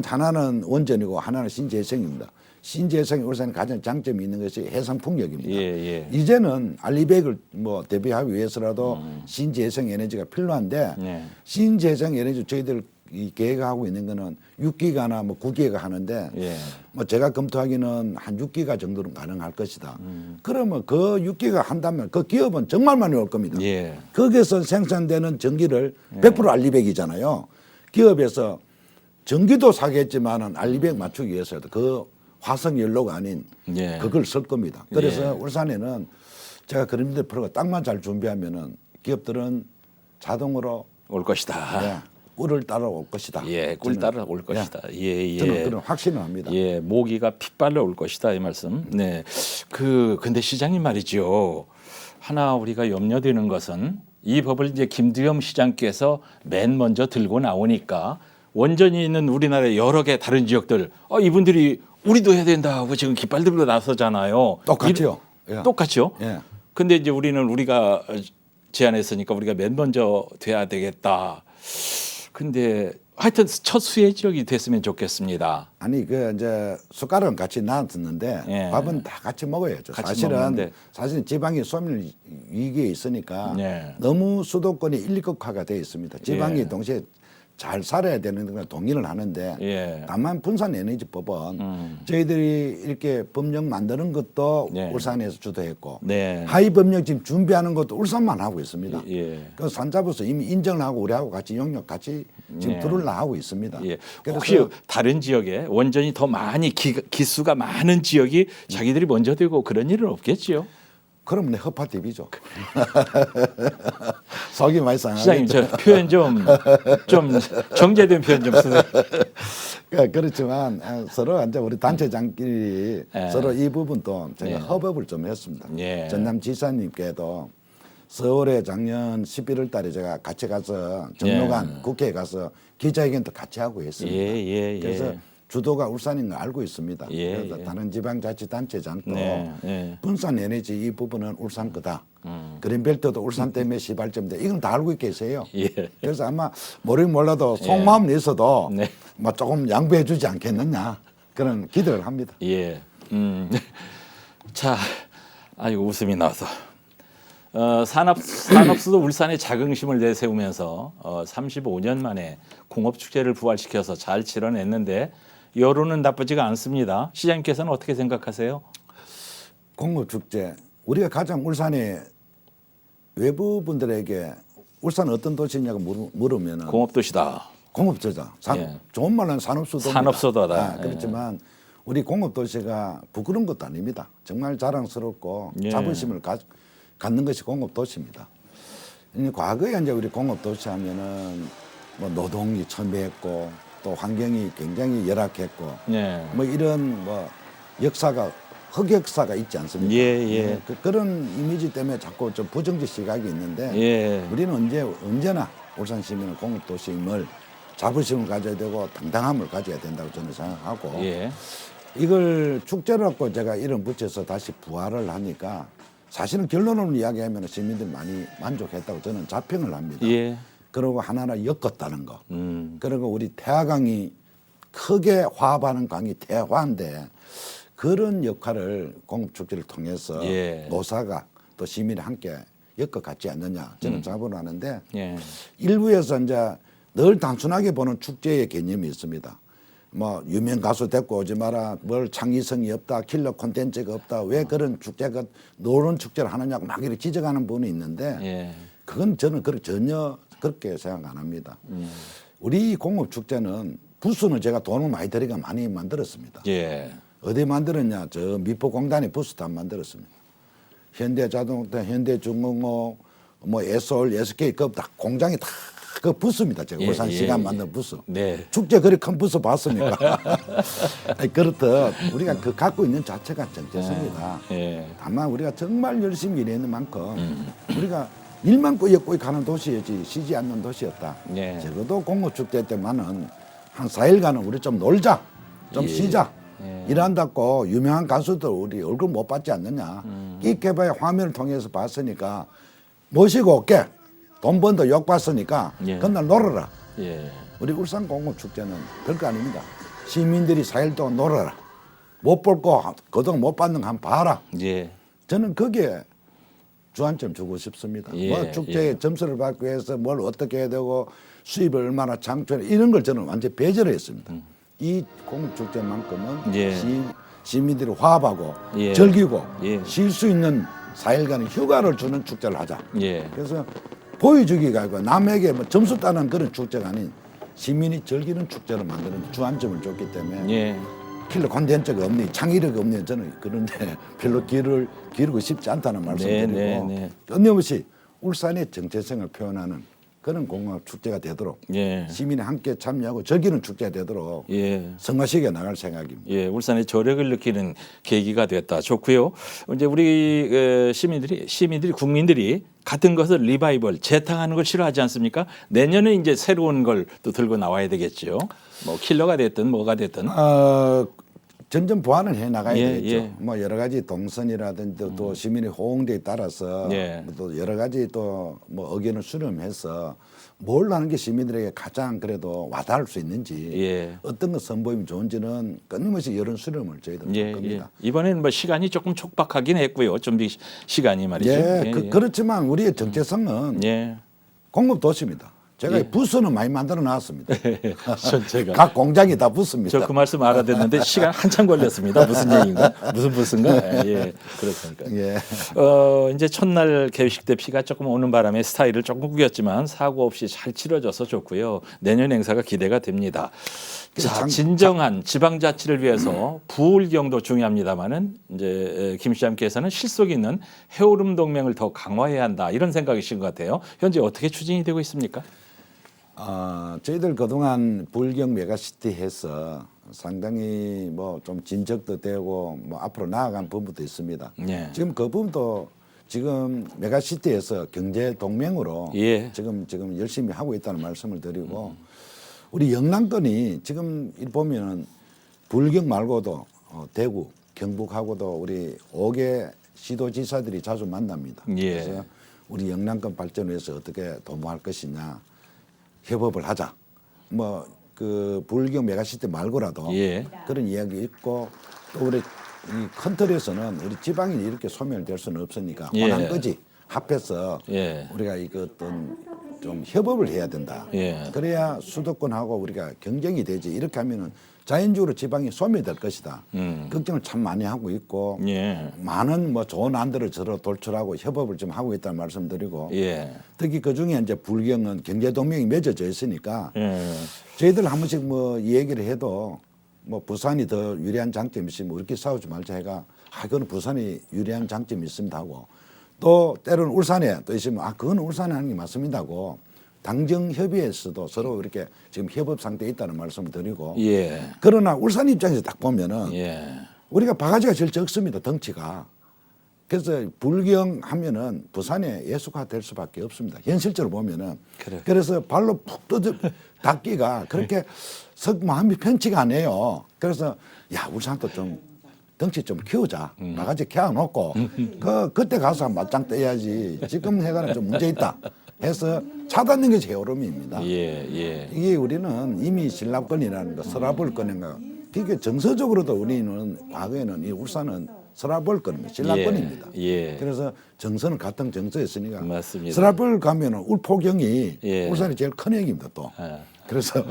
하나는 원전이고 하나는 신재생입니다. 신재생 울산의 가장 장점이 있는 것이 해상 풍력입니다. 예. 이제는 알리백을 뭐 대비하기 위해서라도 신재생 에너지가 필요한데 네. 신재생 에너지 저희들 이 계획하고 있는 거는 6기가나 뭐 9기가 하는데 예. 뭐 제가 검토하기는 한 6기가 정도는 가능할 것이다. 그러면 그 6기가 한다면 그 기업은 정말 많이 올 겁니다. 예. 거기서 생산되는 전기를 100% 알리백이잖아요. 기업에서 전기도 사겠지만은 알리백 맞추기 위해서도 그 화석 연료가 아닌 예. 그걸 쓸 겁니다. 그래서 예. 울산에는 제가 그런 데 프로가 딱만 잘 준비하면은 기업들은 자동으로 올 것이다. 예, 꿀을 따라올 것이다. 예, 꿀 따라 올 것이다. 예. 저는 그런 확신을 합니다. 예, 모기가 핏발로 올 것이다 이 말씀. 네. 근데 시장님 말이죠. 하나 우리가 염려되는 것은 이 법을 이제 김두겸 시장께서 맨 먼저 들고 나오니까 원전이 있는 우리나라의 여러 개 다른 지역들 이분들이 우리도 해야 된다고 지금 깃발 들고 나서잖아요. 똑같죠. 예. 똑같죠. 예. 근데 이제 우리가 제안했으니까 우리가 맨 먼저 돼야 되겠다. 근데 하여튼 첫 수혜 지역이 됐으면 좋겠습니다. 아니 그 이제 숟가락은 같이 놨었는데 예. 밥은 다 같이 먹어야죠. 같이 먹는데. 사실은 지방이 소멸 위기에 있으니까 예. 너무 수도권이 일극화가 되어 있습니다. 지방이 예. 동시에 잘 살아야 되는 걸 동의를 하는데 예. 다만 분산 에너지법은 저희들이 이렇게 법령 만드는 것도 네. 울산에서 주도했고 네. 하위 법령 지금 준비하는 것도 울산만 하고 있습니다. 예. 그 산자부서 이미 인정을 하고 우리하고 같이 용역 같이 지금 네. 들어올라 하고 있습니다. 예. 그래서 혹시 다른 지역에 원전이 더 많이 기수가 많은 지역이 자기들이 먼저 되고 그런 일은 없겠지요? 그러면 내 허파티비죠. 속이 많이 상하겠죠. 시장님 저 표현 좀 정제된 표현 좀 쓰세요. 그렇지만 서로 이제 우리 단체장끼리 예. 서로 이 부분도 제가 예. 협업을 좀 했습니다. 예. 전남지사님께도 서울에 작년 11월 달에 제가 같이 가서 정로관 국회에 가서 기자회견도 같이 하고 했습니다. 예. 그래서 주도가 울산인 걸 알고 있습니다. 예, 그래서 다른 지방자치단체장도 네, 예. 분산 에너지 이 부분은 울산 거다. 그린벨트도 울산 때문에 시발점인데 이건 다 알고 계세요. 예. 그래서 아마 모르긴 몰라도 속마음은 있어도 네. 뭐 조금 양보해 주지 않겠느냐 그런 기대를 합니다. 예. 자, 아이고 웃음이 나와서. 산업수도 울산의 자긍심을 내세우면서 35년 만에 공업축제를 부활시켜서 잘 치러냈는데 여론은 나쁘지가 않습니다. 시장님께서는 어떻게 생각하세요? 공업축제 우리가 가장 울산에 외부 분들에게 울산 어떤 도시냐고 물으면 공업도시다. 공업도시다. 예. 좋은 말로는 산업수도입니다. 산업수도다. 그렇지만 우리 공업도시가 부끄러운 것도 아닙니다. 정말 자랑스럽고 예. 자부심을 갖는 것이 공업도시입니다. 과거에 이제 우리 공업도시 하면은 뭐 노동이 첨예했고 또 환경이 굉장히 열악했고 예. 뭐 이런 뭐 역사가 흑역사가 있지 않습니까? 예. 그런 이미지 때문에 자꾸 좀 부정적 시각이 있는데 예. 우리는 언제나 울산 시민은 공업도시임을 자부심을 가져야 되고 당당함을 가져야 된다고 저는 생각하고 예. 이걸 축제라고 제가 이름 붙여서 다시 부활을 하니까 사실은 결론을 이야기하면 시민들이 많이 만족했다고 저는 자평을 합니다. 예. 그리고 하나하나 엮었다는 거. 그리고 우리 태화강이 크게 화합하는 강이 태화인데 그런 역할을 공업축제를 통해서 예. 노사가 또 시민이 함께 엮어갔지 않느냐 저는 자부를 하는데 예. 일부에서 이제 늘 단순하게 보는 축제의 개념이 있습니다. 뭐 유명 가수 데리고 오지 마라, 뭘 창의성이 없다, 킬러 콘텐츠가 없다, 왜 그런 축제가 노는 축제를 하느냐고 막 이렇게 지적하는 분이 있는데 예. 그건 저는 전혀 그렇게 생각 안 합니다. 우리 공업 축제는 부스는 제가 돈을 많이 들이가 많이 만들었습니다. 예. 어디 만들었냐? 저 미포공단에 부스도 안 만들었습니다. 현대자동차, 현대중공업, 뭐 에솔, SK 그다 공장이 다 그 부스입니다. 제가 울산 시간 만든 부스. 네. 축제 그리 큰 부스 봤습니까? 그렇듯 우리가 그 갖고 있는 자체가 정체성이다. 예. 다만 우리가 정말 열심히 일했는 만큼 우리가 일만 꾸역꾸역 가는 도시였지 쉬지 않는 도시였다. 예. 적어도 공업축제 때만은 한 4일간은 우리 좀 놀자, 좀 쉬자. 일한다고 유명한 가수들 우리 얼굴 못 봤지 않느냐. 끼케바의 화면을 통해서 봤으니까 모시고 올게. 돈 번도 욕 봤으니까 예. 그날 놀아라. 예. 우리 울산 공업축제는 별거 아닙니다. 시민들이 4일 동안 놀아라. 못 볼 거 그동안 못 받는 거 한번 봐라. 예. 저는 거기에 주안점 주고 싶습니다. 예, 뭐 축제에 예. 점수를 받기 위해서 뭘 어떻게 해야 되고 수입을 얼마나 창출해 이런 걸 저는 완전 히 배제를 했습니다. 이 공축제만큼은 예. 시민들이 화합하고 예. 즐기고 예. 쉴 수 있는 4일간의 휴가를 주는 축제를 하자. 예. 그래서 보여주기가 아니고 남에게 뭐 점수 따는 그런 축제가 아닌 시민이 즐기는 축제를 만드는 주안점을 줬기 때문에 예. 킬러 콘텐츠가 없니 창의력이 없니 저는 그런데 별로 기르고 싶지 않다는 말씀드리고 네. 끊임없이 울산의 정체성을 표현하는 그런 공항 축제가 되도록 예. 시민이 함께 참여하고 즐기는 축제가 되도록 예. 성화시켜 나갈 생각입니다. 예, 울산의 저력을 느끼는 계기가 됐다. 좋고요. 이제 우리 시민들이 국민들이 같은 것을 리바이벌 재탕하는 걸 싫어하지 않습니까? 내년에 이제 새로운 걸 또 들고 나와야 되겠죠. 뭐 킬러가 됐든 뭐가 됐든. 점점 보완을 해 나가야 예, 되겠죠. 예. 뭐 여러 가지 동선이라든지 또 시민의 호응도에 따라서 예. 또 여러 가지 또 뭐 의견을 수렴해서 뭘 하는 게 시민들에게 가장 그래도 와닿을 수 있는지 예. 어떤 것 선보이면 좋은지는 끊임없이 여론 수렴을 저희들은 할 겁니다. 이번에는 뭐 시간이 조금 촉박하긴 했고요. 준비 시간이 말이죠. 예, 그렇지만 우리의 정체성은 예. 공급 도시입니다. 제가 예. 부스는 많이 만들어 놨습니다. 전체가. 각 공장이 다 부스입니다. 저 그 말씀 알아듣는데 시간 한참 걸렸습니다. 무슨 얘기인가? 무슨 부스인가? 예, 그렇습니까? 예. 이제 첫날 개회식 때 비가 조금 오는 바람에 스타일을 조금 구겼지만 사고 없이 잘 치러져서 좋고요. 내년 행사가 기대가 됩니다. 자, 진정한 지방자치를 위해서 부울경도 중요합니다만은 이제 김 시장께서는 실속 있는 해오름 동맹을 더 강화해야 한다 이런 생각이신 것 같아요. 현재 어떻게 추진이 되고 있습니까? 저희들 그동안 불경 메가시티 해서 상당히 뭐 좀 진척도 되고 뭐 앞으로 나아간 부분도 있습니다. 예. 지금 그 부분도 지금 메가시티에서 경제 동맹으로 예. 지금 열심히 하고 있다는 말씀을 드리고 우리 영남권이 지금 보면은 불경 말고도 대구, 경북하고도 우리 5개 시도지사들이 자주 만납니다. 예. 그래서 우리 영남권 발전을 위해서 어떻게 도모할 것이냐. 협업을 하자. 뭐 그 불경 메가시티 말고라도 예. 그런 이야기 있고 또 우리 이 컨트리에서는 우리 지방이 이렇게 소멸될 수는 없으니까 예. 호남 거지 합해서 예. 우리가 이거 어떤 좀 협업을 해야 된다. 예. 그래야 수도권하고 우리가 경쟁이 되지. 이렇게 하면은 자연적으로 지방이 소멸될 것이다. 걱정을 참 많이 하고 있고 예. 많은 뭐 좋은 안들을 서로 돌출하고 협업을 좀 하고 있다는 말씀드리고 예. 특히 그 중에 이제 불경은 경제 동맹이 맺어져 있으니까 예. 저희들 한 번씩 뭐 이 얘기를 해도 뭐 부산이 더 유리한 장점이 있으면 우리끼리 싸우지 말자 해가 그건 부산이 유리한 장점이 있습니다 하고 또 때로는 울산에 또 있으면 그건 울산에 하는 게 맞습니다 하고 당정 협의에서도 서로 이렇게 지금 협업 상태에 있다는 말씀을 드리고 예. 그러나 울산 입장에서 딱 보면은 예. 우리가 바가지가 제일 적습니다 덩치가. 그래서 불경 하면은 부산에 예수가 될 수밖에 없습니다. 현실적으로 보면은. 그래. 그래서 발로 푹 닿기가 그렇게 석 마음이 편치가 않아요. 그래서 야 울산도 좀 덩치 좀 키우자. 바가지 캐어놓고 그때 가서 맞짱 떠야지. 지금 해가는 좀 문제 있다. 해서 차단는 게 제오름입니다. 예. 예. 이게 우리는 이미 신라권이라는 거, 서라벌권인가. 그게 정서적으로도 우리는 과거에는 이 울산은 서라벌권입니다. 신라권입니다. 예, 예. 그래서 정서는 같은 정서였으니까. 맞습니다. 서라벌 가면은 울포경이 예. 울산이 제일 큰 형입니다 또. 아. 그래서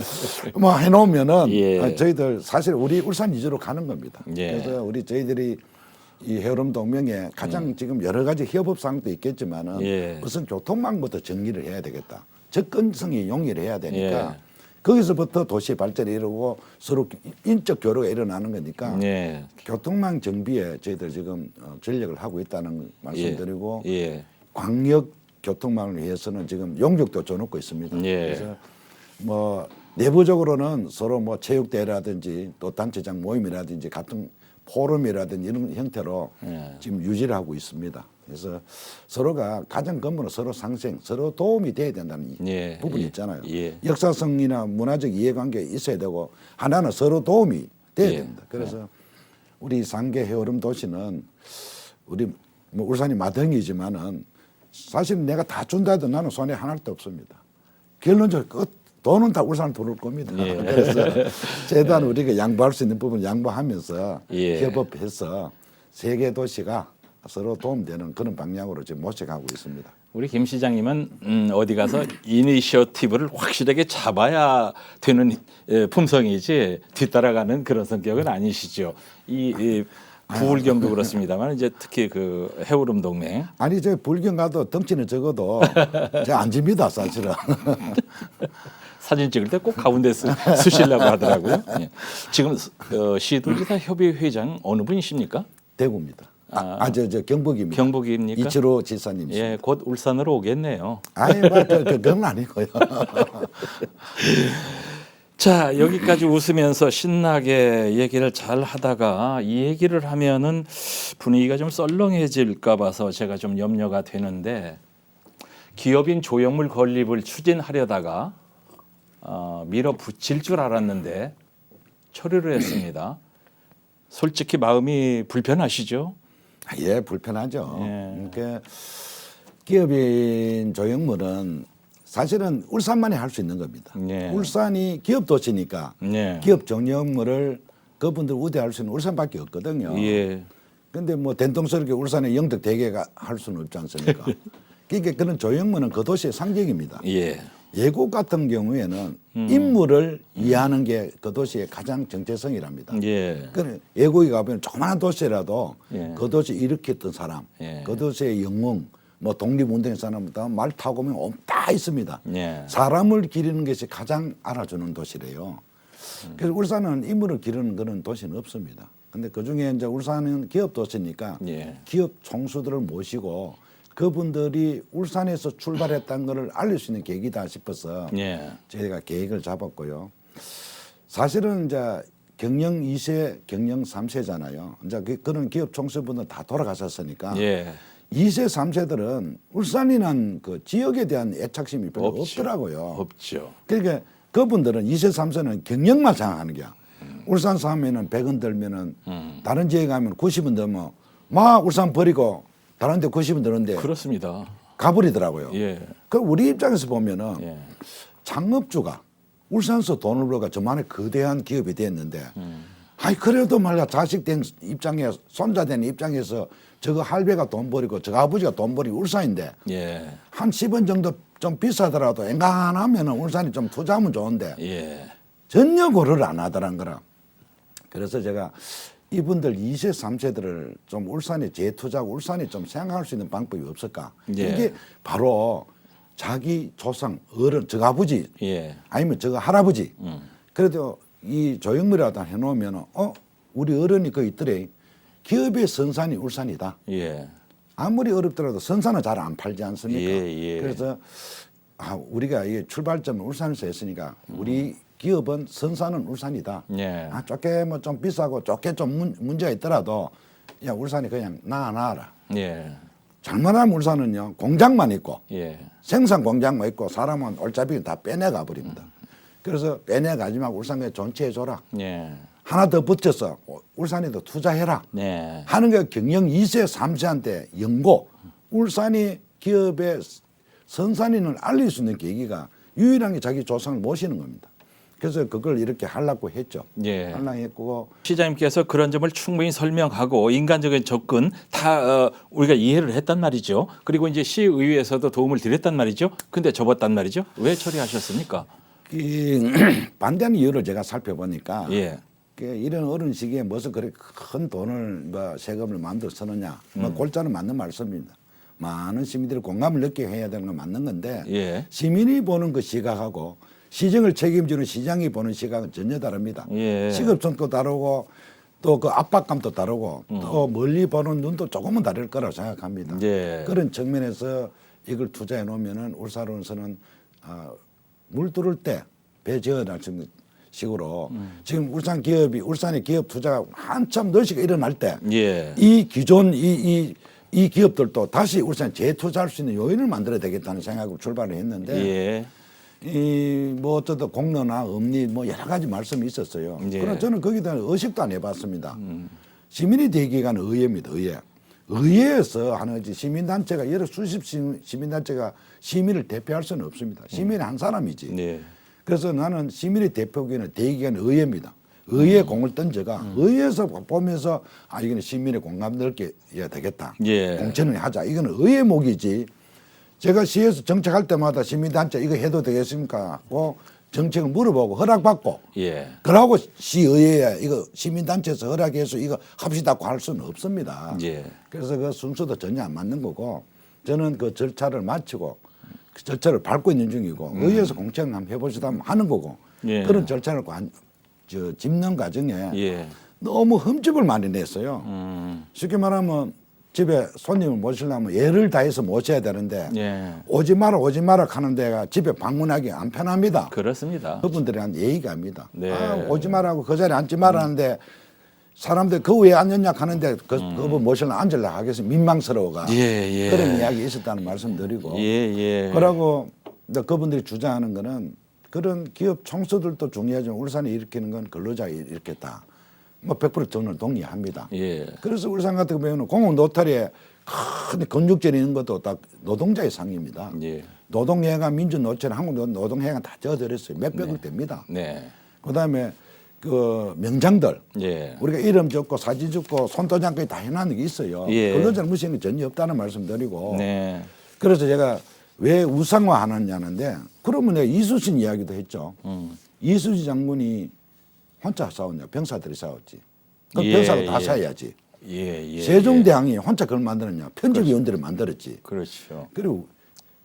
뭐 해놓으면은 예. 저희들 사실 우리 울산 위주로 가는 겁니다. 예. 그래서 우리 저희들이 이 해오름 동맹에 가장 지금 여러 가지 협업사항도 있겠지만은 예. 우선 교통망부터 정리를 해야 되겠다. 접근성이 용이를 해야 되니까 예. 거기서부터 도시 발전이 이루고 서로 인적 교류가 일어나는 거니까 예. 교통망 정비에 저희들 지금 전력을 하고 있다는 말씀드리고 예. 광역 교통망을 위해서는 지금 용역도 줘놓고 있습니다. 예. 그래서 뭐 내부적으로는 서로 뭐 체육대회라든지 또 단체장 모임이라든지 같은 포럼이라든지 이런 형태로 예. 지금 유지를 하고 있습니다. 그래서 서로가 가장 근본은 서로 상생, 서로 도움이 돼야 된다는 예. 부분이 예. 있잖아요. 예. 역사성이나 문화적 이해관계 있어야 되고 하나는 서로 도움이 돼야 예. 됩니다. 그래서 우리 상계 해오름 도시는 우리 뭐 울산이 마등이지만은 사실 내가 다 준다 해도 나는 손에 하나도 없습니다. 결론적으로 돈은 다 울산으로 들어올 겁니다. 예. 그래서 최대한 우리가 양보할 수 있는 부분 양보하면서 예. 협업해서 세 개 도시가 서로 도움되는 그런 방향으로 지금 모색하고 있습니다. 우리 김 시장님은 어디 가서 이니셔티브를 확실하게 잡아야 되는 품성이지 뒤따라가는 그런 성격은 아니시죠. 이 부울경도 그렇습니다만 이제 특히 그 해오름 동맹 아니 저 불경 가도 덩치는 적어도 제가 안 집니다 사실은. 사진 찍을 때 꼭 가운데 쓰시려고 하더라고요. 예. 지금 시도지사 협의 회장 어느 분이십니까? 대구입니다. 저 경북입니다. 경북입니까? 이철호 지사님. 예, 곧 울산으로 오겠네요. 아니 뭐 그건 아니고요. 자, 여기까지 웃으면서 신나게 얘기를 잘 하다가 이 얘기를 하면은 분위기가 좀 썰렁해질까 봐서 제가 좀 염려가 되는데 기업인 조형물 건립을 추진하려다가 밀어붙일 줄 알았는데 처리를 했습니다. 솔직히 마음이 불편하시죠? 예, 불편하죠. 예. 그러니까 기업인 조형물은 사실은 울산만이 할 수 있는 겁니다. 예. 울산이 기업 도시니까 예. 기업 조형물을 그분들 우대할 수 있는 울산밖에 없거든요. 예. 근데 뭐 den통스럽게 울산의 영덕 대게가 할 수는 없지 않습니까? 그러니까 그런 조형물은 그 도시의 상징입니다. 예. 예국 같은 경우에는 인물을 이해하는 게 그 도시의 가장 정체성이랍니다. 예. 그 예국에 가보면 조그마한 도시라도 예. 그 도시 일으켰던 사람, 예. 그 도시의 영웅, 뭐 독립운동의 사람 말 타고 오면 다 있습니다. 예. 사람을 기리는 것이 가장 알아주는 도시래요. 그래서 울산은 인물을 기르는 그런 도시는 없습니다. 근데 그 중에 이제 울산은 기업 도시니까 예. 기업 총수들을 모시고 그분들이 울산에서 출발했다는 것을 알릴 수 있는 계기다 싶어서 예. 저희가 계획을 잡았고요. 사실은 이제 경영 2세, 경영 3세잖아요. 이제 그런 기업 총수분들 다 돌아가셨으니까 예. 2세, 3세들은 울산이란 그 지역에 대한 애착심이 별로 없죠. 없더라고요. 없죠. 그러니까 그분들은 2세, 3세는 경영만 생각하는 거야. 울산 사면은 100원 들면은 다른 지역에 가면 90원 들면 막 울산 버리고 다른 데 90원 드는데 그렇습니다. 가버리더라고요. 예. 그 우리 입장에서 보면은 예. 창업주가 울산서 돈을 벌어가 저만의 거대한 기업이 됐는데 아이 그래도 말이야 자식 된 입장에 손자 된 입장에서 저거 할배가 돈 버리고 저거 아버지가 돈 버리고 울산인데 예. 한 10원 정도 좀 비싸더라도 앵간하면은 울산이 좀 투자하면 좋은데 예. 전혀 고려를 안 하더란 거라. 그래서 제가 이분들 2세, 3세들을 좀 울산에 재투자하고 울산에 좀 생각할 수 있는 방법이 없을까? 예. 이게 바로 자기 조상, 어른, 저 아버지 예. 아니면 저 할아버지 그래도 이 조형물이라도 해놓으면 우리 어른이 그 있더래. 기업의 선산이 울산이다. 예. 아무리 어렵더라도 선산은 잘 안 팔지 않습니까? 예. 그래서 우리가 이 출발점은 울산에서 했으니까 우리 기업은 선산은 울산이다. 예. 쪼개 뭐 좀 비싸고 쪼개 좀 문제가 있더라도 야 울산이 그냥 나아라. 예. 잘못하면 울산은요 공장만 있고 예. 생산 공장만 있고 사람은 올짜비 다 빼내가 버립니다. 그래서 빼내가지 말고 울산에 존치해줘라. 예. 하나 더 붙여서 울산에도 투자해라. 네. 하는 게 경영 2세, 3세한테 연고 울산이 기업의 선산인을 알릴 수 있는 계기가 유일한 게 자기 조상을 모시는 겁니다. 그래서 그걸 이렇게 하려고 했죠. 예. 하려고 했고 시장님께서 그런 점을 충분히 설명하고 인간적인 접근 다 우리가 이해를 했단 말이죠. 그리고 이제 시의회에서도 도움을 드렸단 말이죠. 근데 접었단 말이죠. 왜 처리하셨습니까? 반대하는 이유를 제가 살펴보니까 예. 이런 어려운 시기에 무슨 그렇게 큰 돈을 뭐 세금을 만들어 쓰느냐 뭐 골자는 맞는 말씀입니다. 많은 시민들이 공감을 느끼게 해야 되는 건 맞는 건데 예. 시민이 보는 그 시각하고 시정을 책임지는 시장이 보는 시각은 전혀 다릅니다. 예. 시급성도 다르고 또 그 압박감도 다르고 또 멀리 보는 눈도 조금은 다를 거라고 생각합니다. 예. 그런 측면에서 이걸 투자해 놓으면은 울산으로서는 물 뚫을 때 배 지어날 수 있는 식으로 지금 울산의 기업 투자가 한참 늘시가 일어날 때 예. 이 기존 이 기업들도 다시 울산에 재투자할 수 있는 요인을 만들어야 되겠다는 생각으로 출발을 했는데 예. 뭐 어쩌다 공로나 엄리 뭐 여러 가지 말씀이 있었어요. 예. 그러나 저는 거기에 대한 의식도 안 해봤습니다. 시민이 대기관 의회입니다. 의회에서 하는 시민단체가 여러 수십 시민단체가 시민을 대표할 수는 없습니다. 시민이 한 사람이지. 네. 그래서 나는 시민의 대표기관은 대의기관은 의회입니다. 의회에 공을 던져가 의회에서 보면서 아 이거는 시민의 공감 넓게 해야 되겠다. 예. 공천을 하자. 이거는 의회 목이지. 제가 시에서 정책할 때마다 시민단체 이거 해도 되겠습니까? 하고 정책을 물어보고 허락받고 예. 그러고 시의회에 이거 시민단체에서 허락해서 이거 합시다고 할 수는 없습니다. 예. 그래서 그 순서도 전혀 안 맞는 거고 저는 그 절차를 마치고 그 절차를 밟고 있는 중이고 의회에서 공천 한번 해보시다 하는 거고 예. 그런 절차를 짚는 과정에 예. 너무 흠집을 많이 냈어요. 쉽게 말하면 집에 손님을 모시려면 예를 다해서 모셔야 되는데 예. 오지 마라 하는 데가 집에 방문하기 안 편합니다. 그렇습니다. 그분들한테 예의가 압니다. 네. 아, 오지 말라고 그 자리에 앉지 말라 하는데 사람들 그 왜 앉았냐 하는데 그분 모시려 앉으려 하겠습니다. 민망스러워가. 예. 그런 이야기 있었다는 말씀 드리고. 예. 그러고 이제 그분들이 주장하는 거는 그런 기업 총수들도 중요하지만 울산에 일으키는 건 근로자가 일으켰다. 뭐 100% 저는 동의합니다. 예. 그래서 울산 같은 경우는 공업 노탈에 큰 건축전이 있는 것도 다 노동자의 상입니다. 예. 노동회가 민주노총 한국 노동회가 다 저어들었어요. 몇백억 됩니다. 네. 그다음에 그 명장들 예. 우리가 이름 적고 사진 적고 손도장까지 다 해놨는 게 있어요. 예. 근로자를 무시하는 게 전혀 없다는 말씀드리고 네. 그래서 제가 왜 우상화하느냐는데 그러면 내가 이수신 이야기도 했죠. 이수지 장군이 혼자 싸웠냐? 병사들이 싸웠지. 그 예, 병사가 다 예. 싸야지. 예. 세종대왕이 혼자 그걸 만들었냐? 편집위원들을 만들었지. 그렇죠. 그리고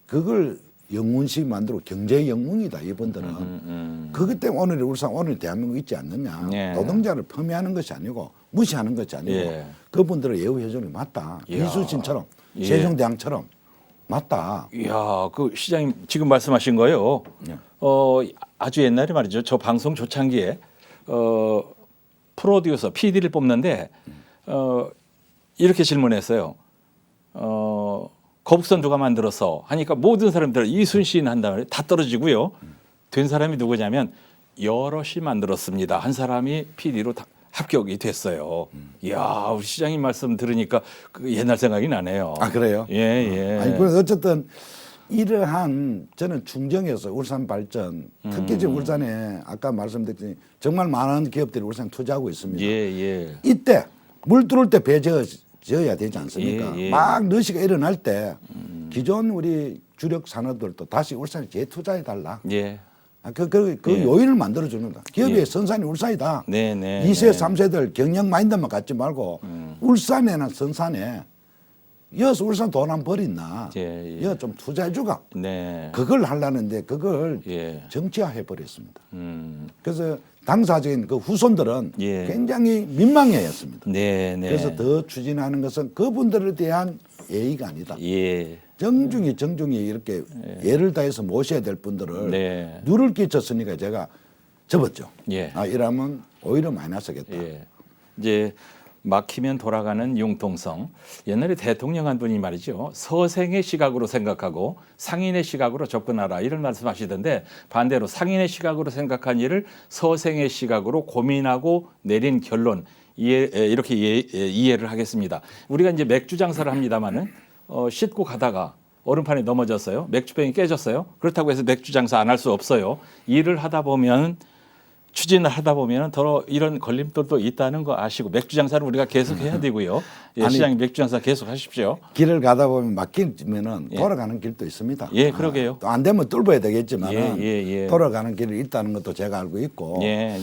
그걸 영웅식 만들고 경제 영웅이다 이분들은. 그것 때문에 오늘 울산 오늘 대한민국 있지 않느냐. 예. 노동자를 폄훼하는 것이 아니고 무시하는 것이 아니고 예. 그분들의 예우회전이 맞다. 이야. 이수신처럼 예. 세종대왕처럼 맞다. 이야, 그 시장님 지금 말씀하신 거요. 예. 아주 옛날에 말이죠. 저 방송 조창기에 프로듀서 PD를 뽑는데 이렇게 질문했어요. 거북선 누가 만들어서 하니까 모든 사람들 이순신 한다면 다 떨어지고요. 된 사람이 누구냐면 여럿이 만들었습니다. 한 사람이 PD로 합격이 됐어요. 이야, 우리 시장님 말씀 들으니까 그 옛날 생각이 나네요. 아 그래요? 예. 아니 그래서 어쨌든 이러한 저는 충정에서 울산 발전 특히 지금 울산에 아까 말씀드렸더니 정말 많은 기업들이 울산 투자하고 있습니다. 예. 이때 물 들어올 때 배 지어야 되지 않습니까? 예. 막 러시가 일어날 때 기존 우리 주력 산업들도 다시 울산에 재투자해 달라. 예. 그 예. 요인을 만들어 주는 거다. 기업의 예. 선산이 울산이다. 네. 2세, 3세들 경영 마인드만 갖지 말고 울산에는 선산에 여기서 울산 돈 안 버린나. 예. 여기 좀 투자해 주가. 네. 그걸 하려는데 그걸 예. 정치화해 버렸습니다. 그래서 당사적인 그 후손들은 예. 굉장히 민망해했습니다. 네. 그래서 더 추진하는 것은 그분들에 대한 예의가 아니다. 예. 정중히 이렇게 예를 다해서 모셔야 될 분들을 네. 누를 끼쳤으니까 제가 접었죠. 예. 아, 이러면 오히려 마이너스겠다. 예. 이제 막히면 돌아가는 융통성. 옛날에 대통령 한 분이 말이죠. 서생의 시각으로 생각하고 상인의 시각으로 접근하라 이런 말씀하시던데 반대로 상인의 시각으로 생각한 일을 서생의 시각으로 고민하고 내린 결론 이렇게 이해를 하겠습니다. 우리가 이제 맥주 장사를 합니다마는 싣고 가다가 얼음판에 넘어졌어요. 맥주병이 깨졌어요. 그렇다고 해서 맥주 장사 안 할 수 없어요. 일을 하다 보면 추진을 하다 보면 더 이런 걸림돌도 있다는 거 아시고 맥주 장사를 우리가 계속 해야 되고요. 예, 아니, 시장님 맥주 장사 계속 하십시오. 길을 가다 보면 막히면은 돌아가는 길도 있습니다. 예, 그러게요. 또 안 되면 뚫어야 되겠지만 예. 돌아가는 길이 있다는 것도 제가 알고 있고 예.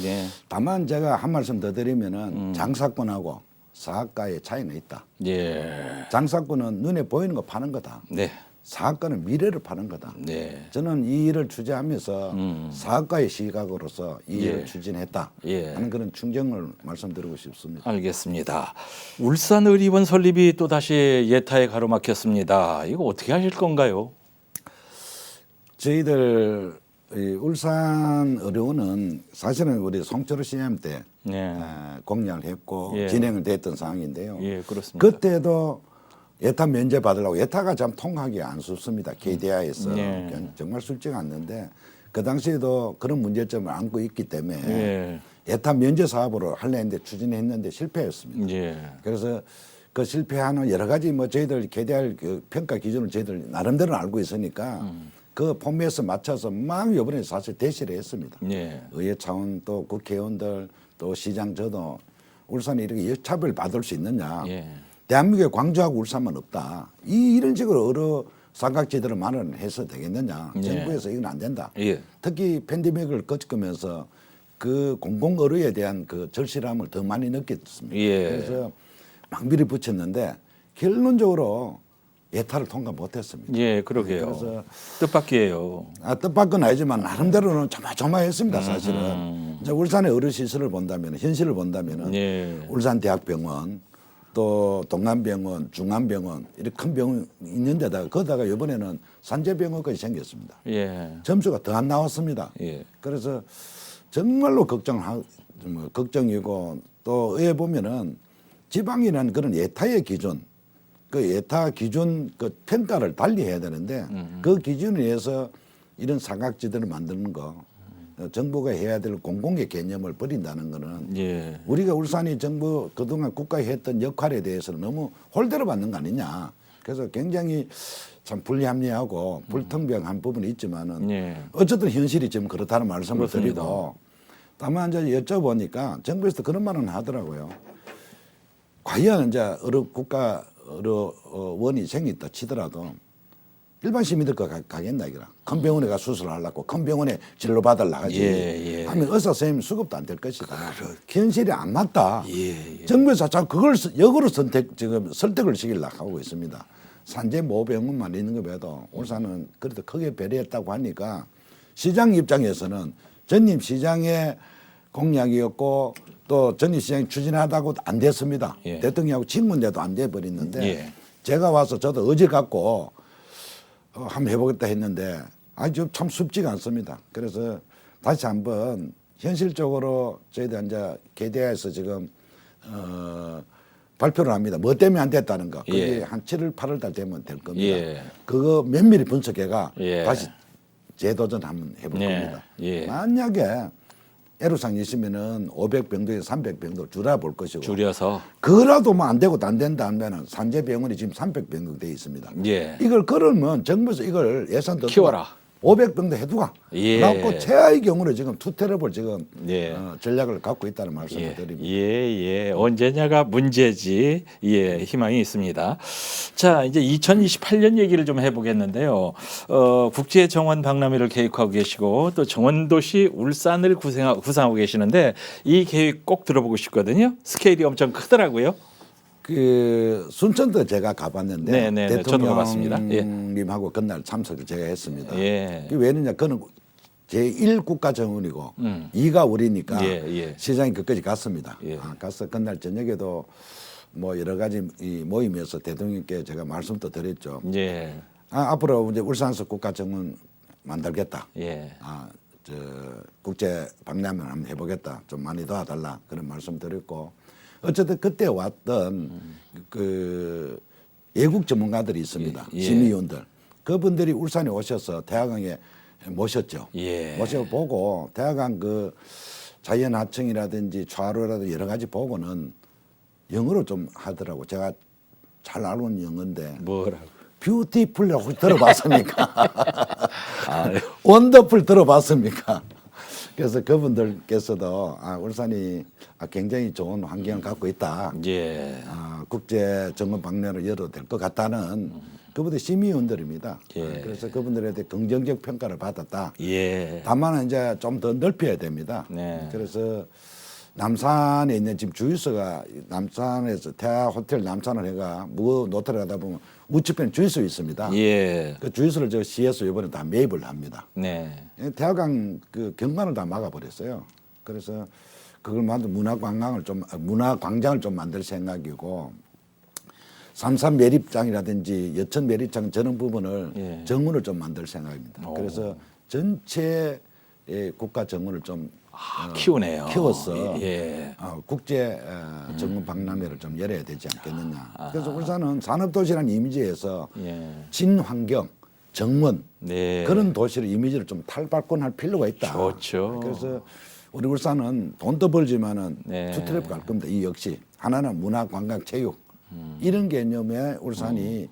다만 제가 한 말씀 더 드리면은 장사꾼하고 사업가의 차이는 있다. 예. 장사꾼은 눈에 보이는 거 파는 거다. 네. 사업가는 미래를 파는 거다. 네. 저는 이 일을 주재하면서 사업가의 시각으로서 이 일을 추진했다 예. 하는 그런 충정을 말씀드리고 싶습니다. 알겠습니다. 울산 의료원 설립이 또 다시 예타에 가로막혔습니다. 이거 어떻게 하실 건가요? 저희들 이 울산 의료원은 사실은 우리 송철호 시장 때 네. 공약을 했고 예. 진행을 됐던 상황인데요. 예, 그렇습니다. 그때도 예타 면제 받으려고 예타가 참 통하기 안 쉽습니다. KDI에서 예. 정말 쉽지가 않는데 그 당시에도 그런 문제점을 안고 있기 때문에 예. 예타 면제 사업으로 하려 했는데 추진했는데 실패했습니다. 예. 그래서 그 실패하는 여러 가지 뭐 저희들 KDI 그 평가 기준을 저희들 나름대로 알고 있으니까 그 포맷에 맞춰서 막 이번에 사실 대시를 했습니다. 예. 의회 차원 또 국회의원들 또 시장 저도 울산이 이렇게 역차별 받을 수 있느냐. 예. 대한민국에 광주하고 울산만 없다. 이런 식으로 여러 삼각지대를 마련해서 되겠느냐. 예. 정부에서 이건 안 된다. 예. 특히 팬데믹을 거치면서 그 공공의료에 대한 그 절실함을 더 많이 느꼈습니다. 예. 그래서 막미리 붙였는데 결론적으로 예타를 통과 못했습니다. 예, 그러게요. 그래서 뜻밖이에요. 뜻밖은 아니지만 나름대로는 조마조마했습니다. 사실은 이제 울산의 의료 시설을 본다면 현실을 본다면은 예. 울산대학병원 또 동안병원, 중앙병원 이렇게 큰 병원 있는데다가 거기다가 이번에는 산재병원까지 생겼습니다. 예. 점수가 더 안 나왔습니다. 예. 그래서 정말로 걱정이고 또 의회 보면은 지방이라는 그런 예타의 기준, 그 예타 기준 그 평가를 달리 해야 되는데 그 기준에 의해서 이런 삼각지대를 만드는 거 정부가 해야 될 공공의 개념을 버린다는 거는 예. 우리가 울산이 정부 그동안 국가에 했던 역할에 대해서는 너무 홀대로 받는 거 아니냐. 그래서 굉장히 참 불합리하고 불통병한 부분이 있지만은 예. 어쨌든 현실이 지금 그렇다는 말씀을 그렇습니다. 드리고 다만 이제 여쭤보니까 정부에서 그런 말은 하더라고요. 과연 이제 어느 국가 의료원이 생겼다 치더라도 일반 시민들 거 가겠나 이거라. 큰 병원에 가 수술을 하려고 큰 병원에 진료 받으러 나가지. 예. 하면 의사 선생님 수급도 안 될 것이다. 현실이 안 맞다. 예. 정부에서 자꾸 그걸 역으로 지금 설득을 시키려고 하고 있습니다. 산재 모병원만 있는 거 봐도 울산은 그래도 크게 배려했다고 하니까 시장 입장에서는 전임 시장의 공약이었고 또 전임 시장이 추진하다고 안 됐습니다. 예. 대통령하고 직문제도 안 돼 버렸는데 예. 제가 와서 저도 어제 갖고 한번 해보겠다 했는데 아주 참 쉽지가 않습니다. 그래서 다시 한번 현실적으로 저희들 이제 개대에서 지금 발표를 합니다. 뭐 때문에 안 됐다는 거. 그게 예. 한 7월, 8월 달 되면 될 겁니다. 예. 그거 면밀히 분석해가 예. 다시 재도전 한번 해볼 예. 겁니다. 예. 만약에 애로사항이 있으면은 500병동에서 300병동 줄여볼 것이고 줄여서 그라도 뭐 안 되고 안 된다 하면은 산재병원이 지금 300병동 돼 있습니다. 예. 이걸 그러면 정부에서 이걸 예산 더 키워라. 500병도 해두가. 예. 그래갖고 최하의 경우는 지금 투테러블 지금 예. 전략을 갖고 있다는 말씀을 예, 드립니다. 예. 언제냐가 문제지. 예, 희망이 있습니다. 자, 이제 2028년 얘기를 좀 해보겠는데요. 국제 정원 박람회를 계획하고 계시고 또 정원도시 울산을 구상하고 계시는데 이 계획 꼭 들어보고 싶거든요. 스케일이 엄청 크더라고요. 그 순천도 제가 가봤는데 네네네, 저도 가봤습니다. 예. 대통령님하고 그날 참석을 제가 했습니다. 예. 그 왜냐면 그는 제1 국가 정원이고 2가 우리니까 예. 시장이 끝까지 갔습니다. 예. 가서 그날 저녁에도 뭐 여러 가지 이 모임에서 대통령께 제가 말씀도 드렸죠. 예. 앞으로 이제 울산서 국가 정원 만들겠다. 예. 저 국제 박람회 한번 해보겠다. 좀 많이 도와달라 그런 말씀 드렸고 어쨌든 그때 왔던 그 외국 전문가들이 있습니다. 예. 심의위원들 그분들이 울산에 오셔서 대학원에 모셨죠. 예. 모셔보고 대학원 그 자연하청이라든지 좌로라든지 여러 가지 보고는 영어로 좀 하더라고. 제가 잘 알고 있는 영어인데 뭐라고? 뷰티풀 혹시 들어봤습니까? 아유. 원더풀 들어봤습니까? 그래서 그분들께서도 울산이 굉장히 좋은 환경을 갖고 있다. 예. 국제 정원 박람회를 열어도 될 것 같다는 그분들 심의위원들입니다. 예. 그래서 그분들에 대해 긍정적 평가를 받았다. 예. 다만 이제 좀 더 넓혀야 됩니다. 네. 그래서 남산에 있는 지금 주유소가 남산에서 대하 호텔 남산을 해가 무거 노트를 하다 보면 우측편에 주유소 있습니다. 예. 그 주유소를 저 시에서 이번에 다 매입을 합니다. 네. 대학강 그 경관을 다 막아버렸어요. 그래서 그걸 만든 문화광장을 좀 만들 생각이고 삼산 매립장이라든지 여천 매립장 저런 부분을 예. 정문을 좀 만들 생각입니다. 오. 그래서 전체 국가 정문을 좀 키우네요. 키워서 예. 국제 정문 박람회를 좀 열어야 되지 않겠느냐. 그래서 울산은 산업도시라는 이미지에서 예. 친환경, 정원 네. 그런 도시를 이미지를 좀 탈바꿈할 필요가 있다. 좋죠. 그래서 우리 울산은 돈도 벌지만은 네. 투트랩 갈 겁니다. 이 역시 하나는 문화, 관광, 체육 이런 개념의 울산이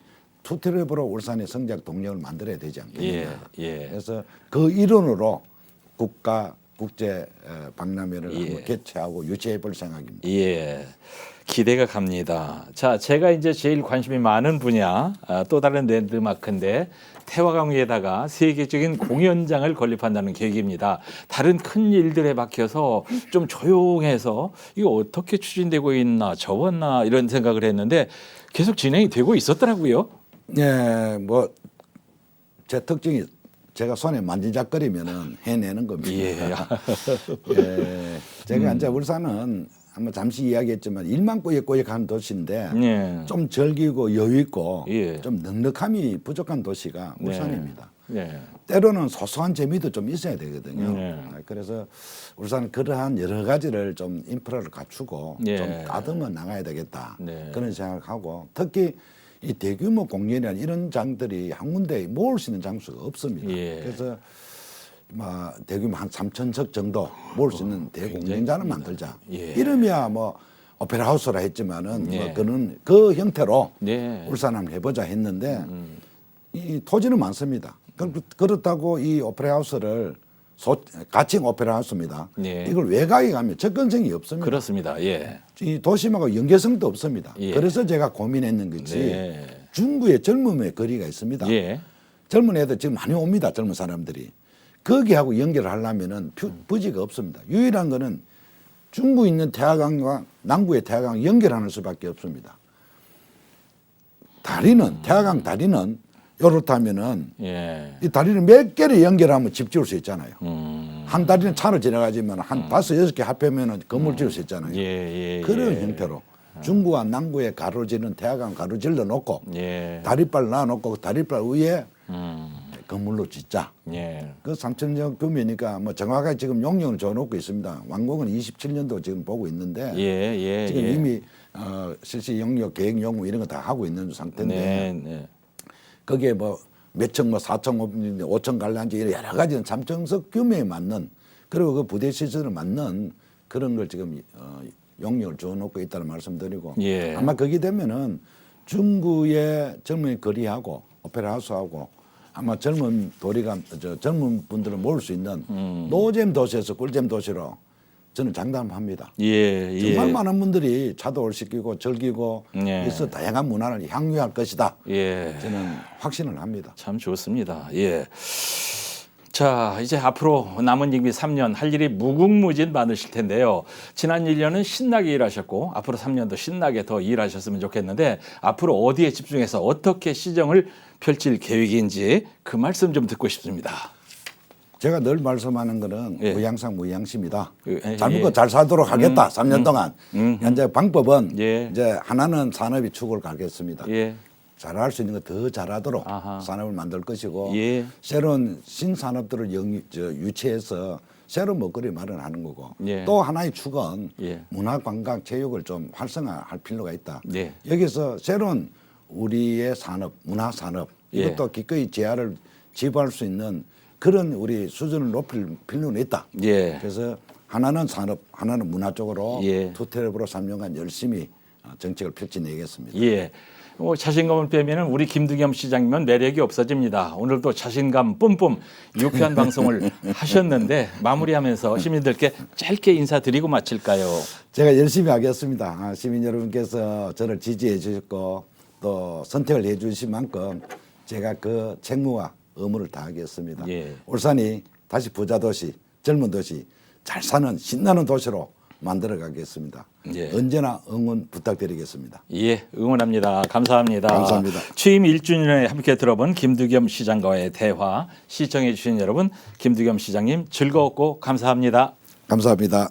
투트랩으로 울산의 성장 동력을 만들어야 되지 않겠느냐. 예. 그래서 그 일원으로 국제 박람회를 예. 한번 개최하고 유치해 볼 생각입니다. 예. 기대가 갑니다. 자, 제가 이제 제일 관심이 많은 분야, 또 다른 랜드마크인데 태화강 위에다가 세계적인 공연장을 건립한다는 계획입니다. 다른 큰 일들에 박혀서 좀 조용해서 이거 어떻게 추진되고 있나, 접었나 이런 생각을 했는데 계속 진행이 되고 있었더라고요. 네, 뭐 제 특징이 제가 손에 만지작거리면은 해내는 겁니다. 예. 예, 제가 이제 울산은 한번 잠시 이야기했지만 일만 꾸역꾸역한 도시인데 예. 좀 즐기고 여유 있고 예. 좀 넉넉함이 부족한 도시가 울산입니다. 예. 때로는 소소한 재미도 좀 있어야 되거든요. 네. 그래서 울산은 그러한 여러 가지를 좀 인프라를 갖추고 네. 좀 다듬어 나가야 되겠다. 네. 그런 생각하고 특히 이 대규모 공연이나 이런 장들이 한 군데에 모을 수 있는 장소가 없습니다. 예. 그래서 대규모 한 3,000석 정도 모을 수 있는 대공연장을 만들자. 예. 이름이야 뭐 오페라 하우스라 했지만은 예. 뭐 그는 그 형태로 네. 울산 한번 해보자 했는데 이 토지는 많습니다. 그렇다고 이 오페라 하우스를 가칭 오페라 하우스입니다. 네. 이걸 외곽에 가면 접근성이 없습니다. 그렇습니다. 예. 이 도심하고 연계성도 없습니다. 예. 그래서 제가 고민했는 것이 네. 중구의 젊음의 거리가 있습니다. 예. 젊은 애들 지금 많이 옵니다. 젊은 사람들이. 거기하고 연결을 하려면은 부지가 없습니다. 유일한 거는 중구에 있는 태화강과 남구의 태화강을 연결하는 수밖에 없습니다. 다리는 태화강 다리는 요렇다면은 예. 이 다리를 몇 개를 연결하면 집 지을 수 있잖아요. 음. 한 다리는 차로 지나가지만 한 5-6개 합하면은 건물 지을 수 있잖아요. 예. 그런 예. 형태로 중구와 남구의 가로지는 태화강 가로질러 놓고 예. 다리발 놔놓고 다리발 위에 건물로 짓자. 예. 그 3,000여 규모니까 뭐 정확하게 지금 용역을 줘놓고 있습니다. 완공은 27년도 지금 보고 있는데 예. 지금 예. 이미 실시 용역 계획 용무 이런 거 다 하고 있는 상태인데 네. 거기에 뭐 몇천 뭐 4천 5천 관람지 이런 여러 가지 3,000석 규모에 맞는 그리고 그 부대 시설을 맞는 그런 걸 지금 용역을 줘놓고 있다는 말씀드리고 예. 아마 거기 되면은 중구의 젊은 거리하고 오페라 하우스하고 아마 젊은 젊은 분들을 모을 수 있는 노잼 도시에서 꿀잼 도시로 저는 장담합니다. 예. 정말 많은 분들이 차도를 시키고 즐기고 예. 그래서 다양한 문화를 향유할 것이다. 예. 저는 확신을 합니다. 참 좋습니다. 예. 자, 이제 앞으로 남은 임기 3년 할 일이 무궁무진 많으실 텐데요. 지난 1년은 신나게 일하셨고 앞으로 3년도 신나게 더 일하셨으면 좋겠는데 앞으로 어디에 집중해서 어떻게 시정을 펼칠 계획인지 그 말씀 좀 듣고 싶습니다. 제가 늘 말씀하는 거는 예. 무양상 무양심이다. 예. 잘 먹고 잘 살도록 하겠다. 3년 동안. 현재 방법은 예. 이제 하나는 산업이 축을 가겠습니다. 예. 잘할 수 있는 거 더 잘하도록 아하. 산업을 만들 것이고 예. 새로운 신산업들을 유치해서 새로운 먹거리 마련하는 거고 예. 또 하나의 축은 예. 문화, 관광, 체육을 좀 활성화할 필요가 있다. 예. 여기서 새로운 우리의 산업, 문화 산업 예. 이것도 기꺼이 제한을 지불할 수 있는 그런 우리 수준을 높일 필요는 있다. 예. 그래서 하나는 산업, 하나는 문화 쪽으로 예. 투트랩으로 3년간 열심히 정책을 펼쳐내겠습니다. 예. 자신감을 빼면은 우리 김두겸 시장님은 매력이 없어집니다. 오늘도 자신감 뿜뿜 유쾌한 방송을 하셨는데 마무리하면서 시민들께 짧게 인사드리고 마칠까요? 제가 열심히 하겠습니다. 시민 여러분께서 저를 지지해 주셨고 또 선택을 해 주신 만큼 제가 그 책무와 의무를 다하겠습니다. 예. 울산이 다시 부자 도시, 젊은 도시, 잘 사는 신나는 도시로 만들어 가겠습니다. 예. 언제나 응원 부탁드리겠습니다. 예, 응원합니다. 감사합니다. 감사합니다. 취임 1주년에 함께 들어본 김두겸 시장과의 대화 시청해 주신 여러분 김두겸 시장님 즐거웠고 감사합니다. 감사합니다.